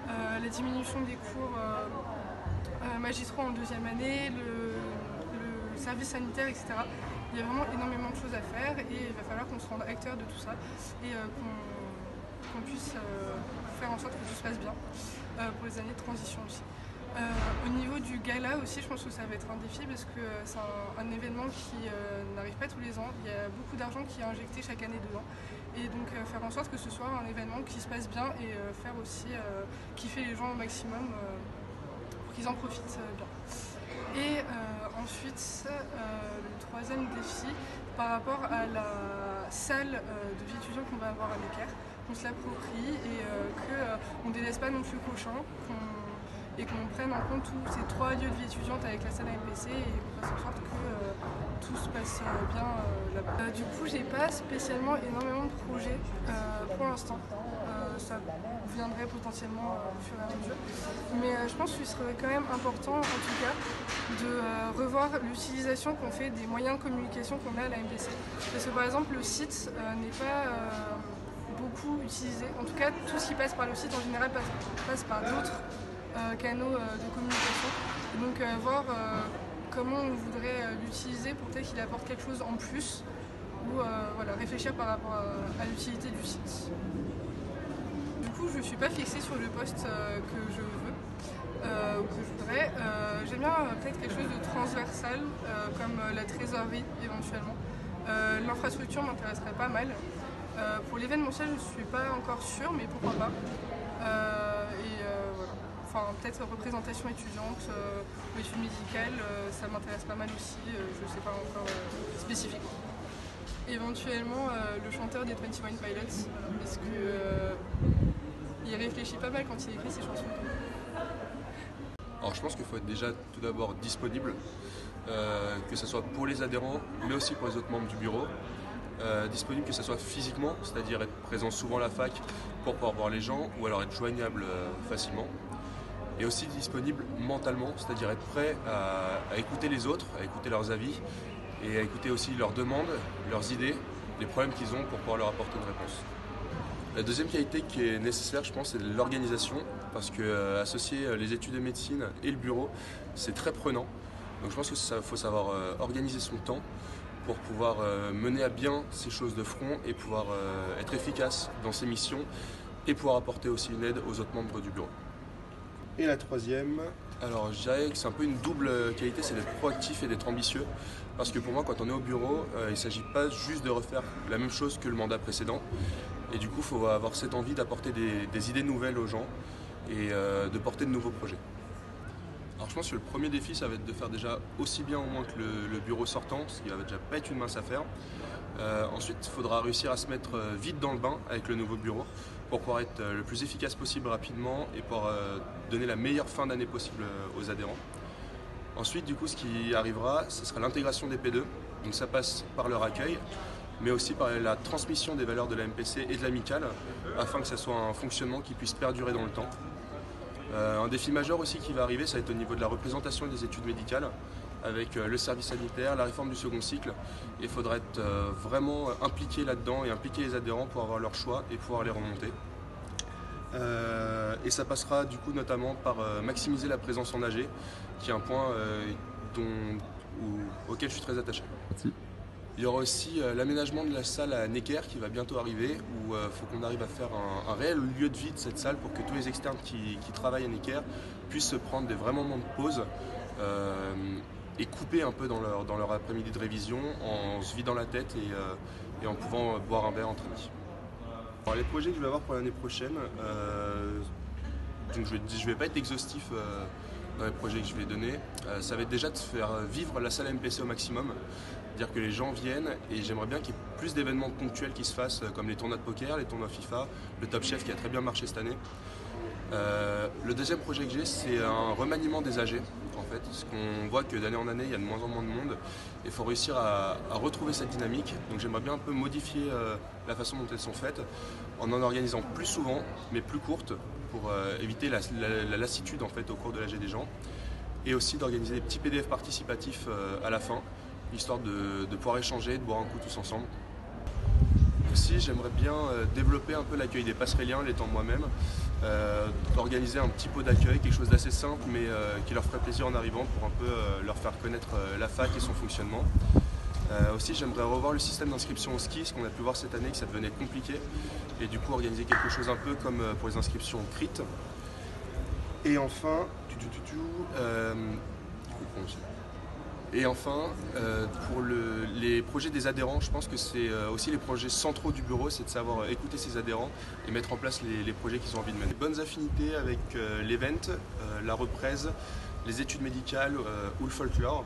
la diminution des cours magistraux en deuxième année, le service sanitaire, etc. Il y a vraiment énormément de choses à faire et il va falloir qu'on se rende acteur de tout ça et qu'on puisse faire en sorte que tout se passe bien pour les années de transition aussi. Au niveau du gala aussi, je pense que ça va être un défi parce que c'est un événement qui n'arrive pas tous les ans. Il y a beaucoup d'argent qui est injecté chaque année dedans. Et donc faire en sorte que ce soit un événement qui se passe bien et faire aussi kiffer les gens au maximum pour qu'ils en profitent bien. Et ensuite, le troisième défi, par rapport à la salle de vie étudiante qu'on va avoir à l'ECAR, qu'on se l'approprie et qu'on ne délaisse pas non plus qu'au champ, et qu'on prenne en compte tous ces trois lieux de vie étudiante avec la salle AMPC et qu'on fasse en sorte que tout se passe bien là-bas. Du coup, j'ai pas spécialement énormément de projets pour l'instant. ça viendrait potentiellement au fur et à mesure. Mais je pense qu'il serait quand même important, en tout cas, de revoir l'utilisation qu'on fait des moyens de communication qu'on a à la MPC. Parce que par exemple, le site n'est pas beaucoup utilisé. En tout cas, tout ce qui passe par le site en général passe par d'autres canaux de communication. Et donc voir comment on voudrait l'utiliser pour peut-être qu'il apporte quelque chose en plus ou voilà, réfléchir par rapport à l'utilité du site. Du coup, je ne suis pas fixée sur le poste que je veux ou que je voudrais. J'aime bien peut-être quelque chose de transversal comme la trésorerie éventuellement. L'infrastructure m'intéresserait pas mal. Pour l'événementiel, je ne suis pas encore sûre, mais pourquoi pas. Voilà. Enfin, peut-être représentation étudiante ou études médicales, ça m'intéresse pas mal aussi, je ne sais pas encore spécifiquement. Éventuellement, le chanteur des 21 Pilots, parce qu'il réfléchit pas mal quand il écrit ses chansons. Alors je pense qu'il faut être déjà tout d'abord disponible, que ce soit pour les adhérents, mais aussi pour les autres membres du bureau. Disponible que ce soit physiquement, c'est-à-dire être présent souvent à la fac pour pouvoir voir les gens, ou alors être joignable facilement. Et aussi disponible mentalement, c'est-à-dire être prêt à écouter les autres, à écouter leurs avis et à écouter aussi leurs demandes, leurs idées, les problèmes qu'ils ont pour pouvoir leur apporter une réponse. La deuxième qualité qui est nécessaire, je pense, c'est l'organisation, parce que associer les études de médecine et le bureau, c'est très prenant. Donc je pense qu'il faut savoir organiser son temps pour pouvoir mener à bien ces choses de front et pouvoir être efficace dans ses missions et pouvoir apporter aussi une aide aux autres membres du bureau. Et la troisième, alors je dirais que c'est un peu une double qualité, c'est d'être proactif et d'être ambitieux. Parce que pour moi, quand on est au bureau, il ne s'agit pas juste de refaire la même chose que le mandat précédent. Et du coup, il faut avoir cette envie d'apporter des idées nouvelles aux gens et de porter de nouveaux projets. Alors je pense que le premier défi, ça va être de faire déjà aussi bien au moins que le bureau sortant, ce qui va déjà pas être une mince affaire. Ensuite, il faudra réussir à se mettre vite dans le bain avec le nouveau bureau pour pouvoir être le plus efficace possible rapidement et pour donner la meilleure fin d'année possible aux adhérents. Ensuite, du coup, ce qui arrivera, ce sera l'intégration des P2. Donc ça passe par leur accueil, mais aussi par la transmission des valeurs de la MPC et de l'amicale, afin que ça soit un fonctionnement qui puisse perdurer dans le temps. Un défi majeur aussi qui va arriver, ça va être au niveau de la représentation des études médicales, avec le service sanitaire, la réforme du second cycle. Il faudra être vraiment impliqué là-dedans et impliquer les adhérents pour avoir leur choix et pouvoir les remonter. Et ça passera du coup notamment par maximiser la présence en AG, qui est un point auquel je suis très attaché. Merci. Il y aura aussi l'aménagement de la salle à Necker qui va bientôt arriver, où il faut qu'on arrive à faire un réel lieu de vie de cette salle pour que tous les externes qui travaillent à Necker puissent se prendre des vrais moments de pause et couper un peu dans leur après-midi de révision en se vidant la tête et en pouvant boire un verre entre amis. Alors, les projets que je vais avoir pour l'année prochaine, donc je vais pas être exhaustif dans les projets que je vais donner. Ça va être déjà de faire vivre la salle MPC au maximum, dire que les gens viennent, et j'aimerais bien qu'il y ait plus d'événements ponctuels qui se fassent, comme les tournois de poker, les tournois FIFA, le Top Chef qui a très bien marché cette année. Le deuxième projet que j'ai, c'est un remaniement des AG, en fait, parce qu'on voit que d'année en année, il y a de moins en moins de monde, et il faut réussir à retrouver cette dynamique. Donc j'aimerais bien un peu modifier la façon dont elles sont faites, en organisant plus souvent, mais plus courtes, pour éviter la lassitude en fait, au cours de l'AG des gens, et aussi d'organiser des petits PDF participatifs à la fin, histoire de pouvoir échanger, de boire un coup tous ensemble. Aussi, j'aimerais bien développer un peu l'accueil des passerelliens, l'étant moi-même, organiser un petit pot d'accueil, quelque chose d'assez simple, mais qui leur ferait plaisir en arrivant pour un peu leur faire connaître la fac et son fonctionnement. Aussi, j'aimerais revoir le système d'inscription au ski, ce qu'on a pu voir cette année que ça devenait compliqué, et du coup organiser quelque chose un peu comme pour les inscriptions CRIT. Et enfin, pour les projets des adhérents, je pense que c'est aussi les projets centraux du bureau, c'est de savoir écouter ses adhérents et mettre en place les projets qu'ils ont envie de mener. Bonnes affinités avec l'event, la represe, les études médicales ou le folklore.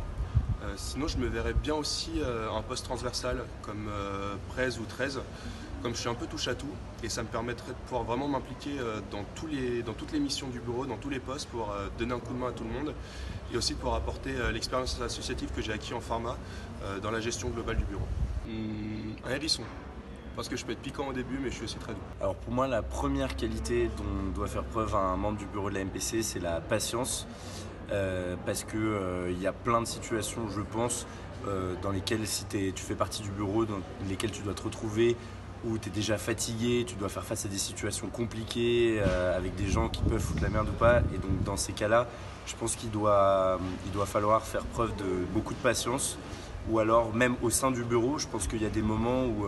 Sinon, je me verrais bien aussi un poste transversal comme 13 ou 13, comme je suis un peu touche à tout, et ça me permettrait de pouvoir vraiment m'impliquer dans toutes les missions du bureau, dans tous les postes, pour donner un coup de main à tout le monde, et aussi pour apporter l'expérience associative que j'ai acquis en pharma dans la gestion globale du bureau. Un hérisson. Parce que je peux être piquant au début, mais je suis aussi très doux. Alors pour moi, la première qualité dont doit faire preuve un membre du bureau de la MPC, c'est la patience. Parce que y a plein de situations, je pense, dans lesquelles si tu fais partie du bureau, dans lesquelles tu dois te retrouver, où tu es déjà fatigué, tu dois faire face à des situations compliquées, avec des gens qui peuvent foutre la merde ou pas. Et donc dans ces cas-là, je pense qu'il doit falloir faire preuve de beaucoup de patience. Ou alors même au sein du bureau, je pense qu'il y a des moments où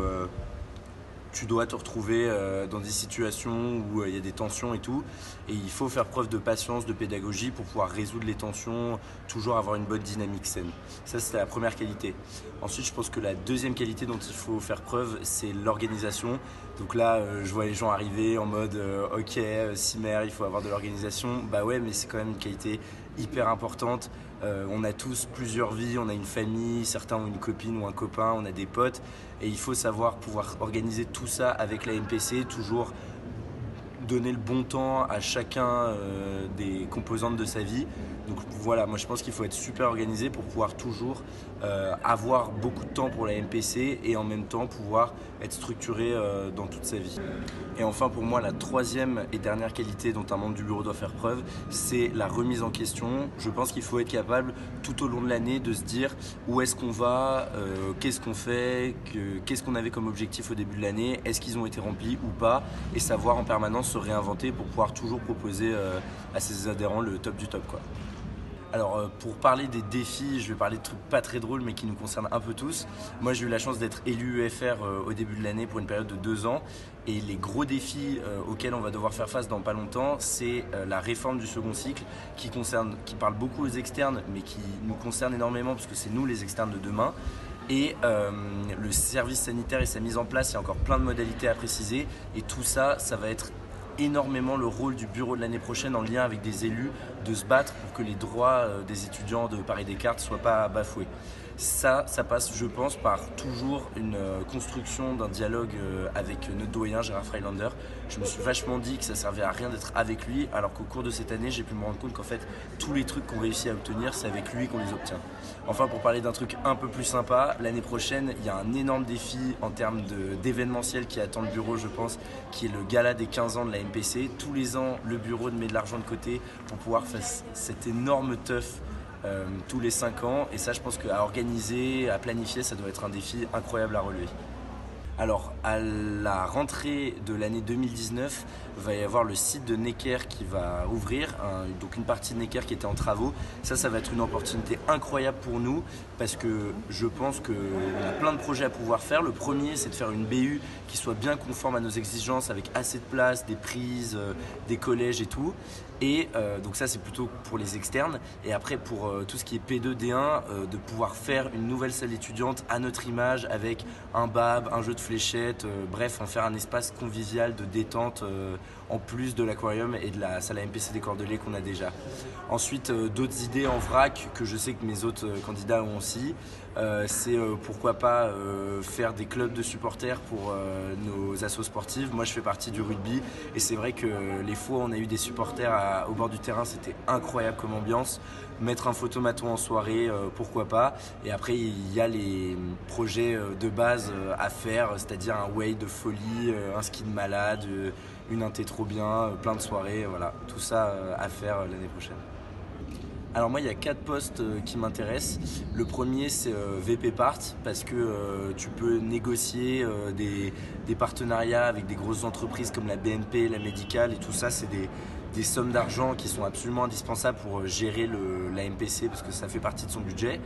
tu dois te retrouver dans des situations où il y a des tensions et tout. Et il faut faire preuve de patience, de pédagogie pour pouvoir résoudre les tensions, toujours avoir une bonne dynamique saine. Ça, c'est la première qualité. Ensuite, je pense que la deuxième qualité dont il faut faire preuve, c'est l'organisation. Donc là, je vois les gens arriver en mode ok, Cimer, il faut avoir de l'organisation. Bah ouais, mais c'est quand même une qualité hyper importante. On a tous plusieurs vies, on a une famille, certains ont une copine ou un copain, on a des potes. Et il faut savoir pouvoir organiser tout ça avec la MPC, toujours donner le bon temps à chacun des composantes de sa vie. Donc voilà, moi je pense qu'il faut être super organisé pour pouvoir toujours avoir beaucoup de temps pour la MPC et en même temps pouvoir être structuré dans toute sa vie. Et enfin pour moi la troisième et dernière qualité dont un membre du bureau doit faire preuve, c'est la remise en question. Je pense qu'il faut être capable tout au long de l'année de se dire où est-ce qu'on va, qu'est-ce qu'on fait, qu'est-ce qu'on avait comme objectif au début de l'année, est-ce qu'ils ont été remplis ou pas, et savoir en permanence se réinventer pour pouvoir toujours proposer à ses adhérents le top du top, quoi. Alors pour parler des défis, je vais parler de trucs pas très drôles mais qui nous concernent un peu tous. Moi j'ai eu la chance d'être élu UFR au début de l'année pour une période de 2 ans. Et les gros défis auxquels on va devoir faire face dans pas longtemps, c'est la réforme du second cycle qui parle beaucoup aux externes mais qui nous concerne énormément parce que c'est nous les externes de demain. Et le service sanitaire et sa mise en place, il y a encore plein de modalités à préciser. Et tout ça, ça va être énormément le rôle du bureau de l'année prochaine en lien avec des élus de se battre pour que les droits des étudiants de Paris-Descartes ne soient pas bafoués. Ça passe, je pense, par toujours une construction d'un dialogue avec notre doyen Gérard Freilander. Je me suis vachement dit que ça servait à rien d'être avec lui, alors qu'au cours de cette année, j'ai pu me rendre compte qu'en fait, tous les trucs qu'on réussit à obtenir, c'est avec lui qu'on les obtient. Enfin, pour parler d'un truc un peu plus sympa, l'année prochaine, il y a un énorme défi en termes d'événementiel qui attend le bureau, je pense, qui est le gala des 15 ans de la MPC. Tous les ans, le bureau met de l'argent de côté pour pouvoir faire cet énorme teuf tous les 5 ans, et ça je pense qu'à organiser, à planifier, ça doit être un défi incroyable à relever. Alors à la rentrée de l'année 2019, il va y avoir le site de Necker qui va ouvrir, donc une partie de Necker qui était en travaux. Ça va être une opportunité incroyable pour nous parce que je pense qu'on a plein de projets à pouvoir faire. Le premier, c'est de faire une BU qui soit bien conforme à nos exigences avec assez de place, des prises, des collèges et tout. Et donc ça c'est plutôt pour les externes. Et après pour tout ce qui est P2, D1, de pouvoir faire une nouvelle salle étudiante à notre image avec un BAB, un jeu de fléchettes, bref en faire un espace convivial de détente en plus de l'aquarium et de la salle AMPC des Cordeliers qu'on a déjà. Ensuite d'autres idées en vrac que je sais que mes autres candidats ont aussi, c'est pourquoi pas faire des clubs de supporters pour nos assos sportives. Moi je fais partie du rugby et c'est vrai que les fois où on a eu des supporters au bord du terrain, c'était incroyable comme ambiance. Mettre un photomaton en soirée, pourquoi pas. Et après il y a les projets de base à faire, c'est-à-dire un wave de folie, un ski de malade, une inté trop bien, plein de soirées, voilà, tout ça à faire l'année prochaine. Alors moi il y a 4 postes qui m'intéressent. Le premier c'est VP Part parce que tu peux négocier des partenariats avec des grosses entreprises comme la BNP, la Médicale et tout ça, c'est des sommes d'argent qui sont absolument indispensables pour gérer la MPC parce que ça fait partie de son budget.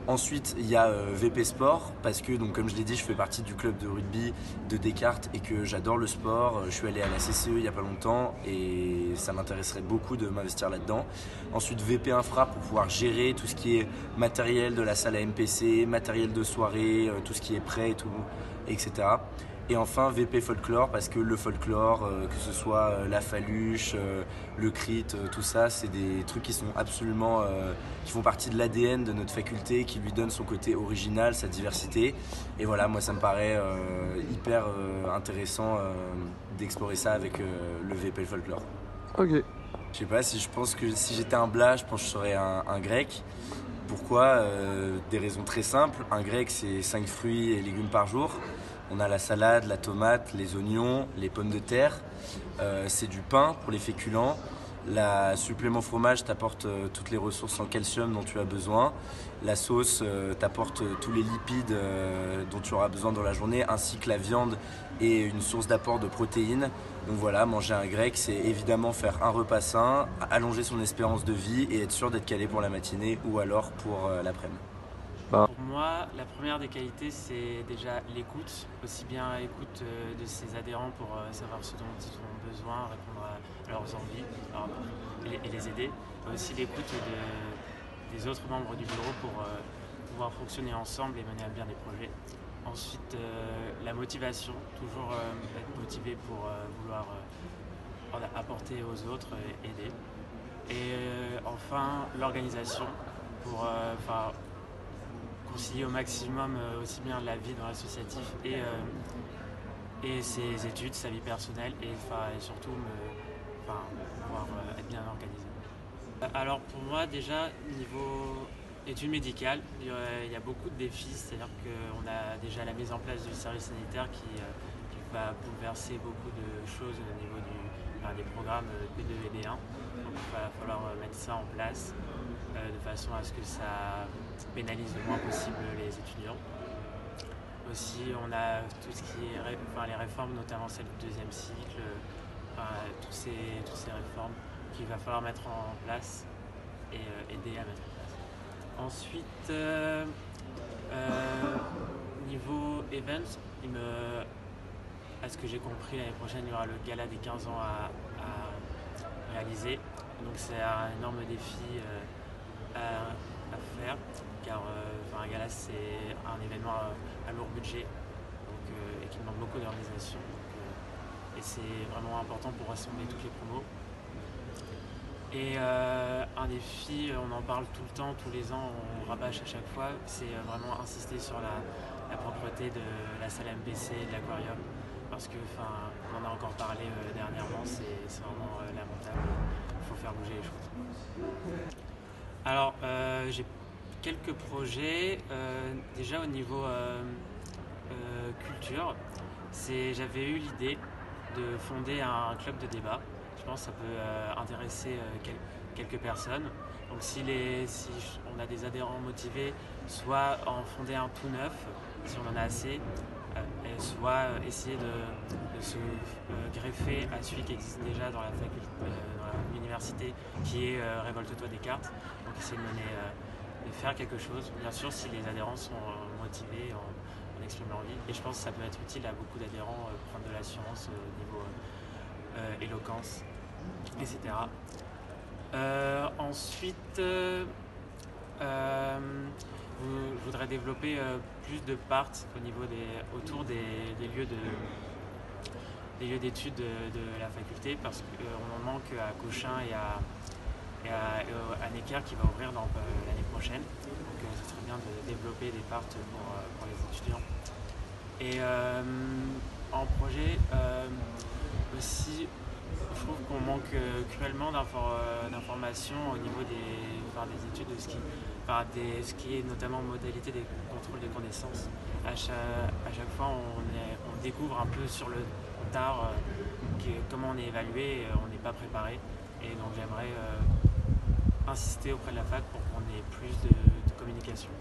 Ensuite, il y a VP Sport parce que, donc, comme je l'ai dit, je fais partie du club de rugby de Descartes et que j'adore le sport. Je suis allé à la CCE il n'y a pas longtemps et ça m'intéresserait beaucoup de m'investir là-dedans. Ensuite, VP Infra pour pouvoir gérer tout ce qui est matériel de la salle à MPC, matériel de soirée, tout ce qui est prêt et tout, etc. Et enfin VP Folklore parce que le folklore, que ce soit la faluche, le crit, tout ça, c'est des trucs qui sont absolument, qui font partie de l'ADN de notre faculté, qui lui donnent son côté original, sa diversité. Et voilà, moi ça me paraît hyper intéressant d'explorer ça avec le VP Folklore. Ok. Je sais pas, je pense que si j'étais un Blas, je pense que je serais un grec. Pourquoi ? Des raisons très simples. Un grec, c'est 5 fruits et légumes par jour. On a la salade, la tomate, les oignons, les pommes de terre. C'est du pain pour les féculents. La supplément fromage t'apporte toutes les ressources en calcium dont tu as besoin. La sauce t'apporte tous les lipides dont tu auras besoin dans la journée, ainsi que la viande est une source d'apport de protéines. Donc voilà, manger un grec, c'est évidemment faire un repas sain, allonger son espérance de vie et être sûr d'être calé pour la matinée ou alors pour l'après-midi. Pour moi, la première des qualités, c'est déjà l'écoute, aussi bien écoute de ses adhérents pour savoir ce dont ils ont besoin, répondre à leurs envies et les aider, mais aussi l'écoute des autres membres du bureau pour pouvoir fonctionner ensemble et mener à bien des projets. Ensuite, la motivation, toujours être motivé pour vouloir apporter aux autres et aider. Et enfin, l'organisation pour concilier au maximum aussi bien la vie dans l'associatif et ses études, sa vie personnelle et surtout pouvoir être bien organisé. Alors pour moi déjà, niveau études médicales, il y a beaucoup de défis, c'est-à-dire qu'on a déjà la mise en place du service sanitaire qui va bouleverser beaucoup de choses au niveau des programmes P2 et B1. Donc il va falloir mettre ça en place de façon à ce que ça pénalise le moins possible les étudiants. Aussi, on a tout ce qui est les réformes, notamment celle du deuxième cycle, toutes ces réformes qu'il va falloir mettre en place et aider à mettre en place. Ensuite, niveau events, à ce que j'ai compris, l'année prochaine, il y aura le gala des 15 ans à réaliser. Donc c'est un énorme défi à faire, car un gala c'est un événement à lourd budget et qui demande beaucoup d'organisation. Et c'est vraiment important pour rassembler toutes les promos. Et un défi, on en parle tout le temps, tous les ans, on rabâche à chaque fois, c'est vraiment insister sur la propreté de la salle MPC et de l'aquarium. Parce que, on en a encore parlé dernièrement, c'est vraiment lamentable, il faut faire bouger les choses. Alors, j'ai quelques projets, déjà au niveau culture, j'avais eu l'idée de fonder un club de débat. Je pense que ça peut intéresser quelques personnes. Donc si on a des adhérents motivés, soit en fonder un tout neuf, si on en a assez, soit essayer de se greffer à celui qui existe déjà dans la faculté, dans l'université, qui est Révolte-toi Descartes. Donc essayer de faire quelque chose, bien sûr si les adhérents sont motivés, on exprime leur envie. Et je pense que ça peut être utile à beaucoup d'adhérents, prendre de l'assurance au niveau éloquence, etc. Ensuite, je voudrais développer plus de parts autour des lieux d'études de la faculté, parce qu'on en manque à Cochin et à Necker qui va ouvrir l'année prochaine. Donc ce serait bien de développer des parts pour les étudiants. Et en projet aussi, je trouve qu'on manque cruellement d'informations au niveau des études de ski, ce qui est notamment modalité des contrôles des connaissances. À chaque fois, on découvre un peu sur le tard comment on est évalué, on n'est pas préparé. Et donc j'aimerais insister auprès de la fac pour qu'on ait plus de communication.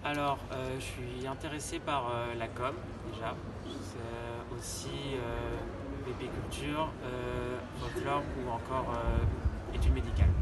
Alors, je suis intéressé par la com déjà, aussi PP Culture, folklore ou encore études médicales.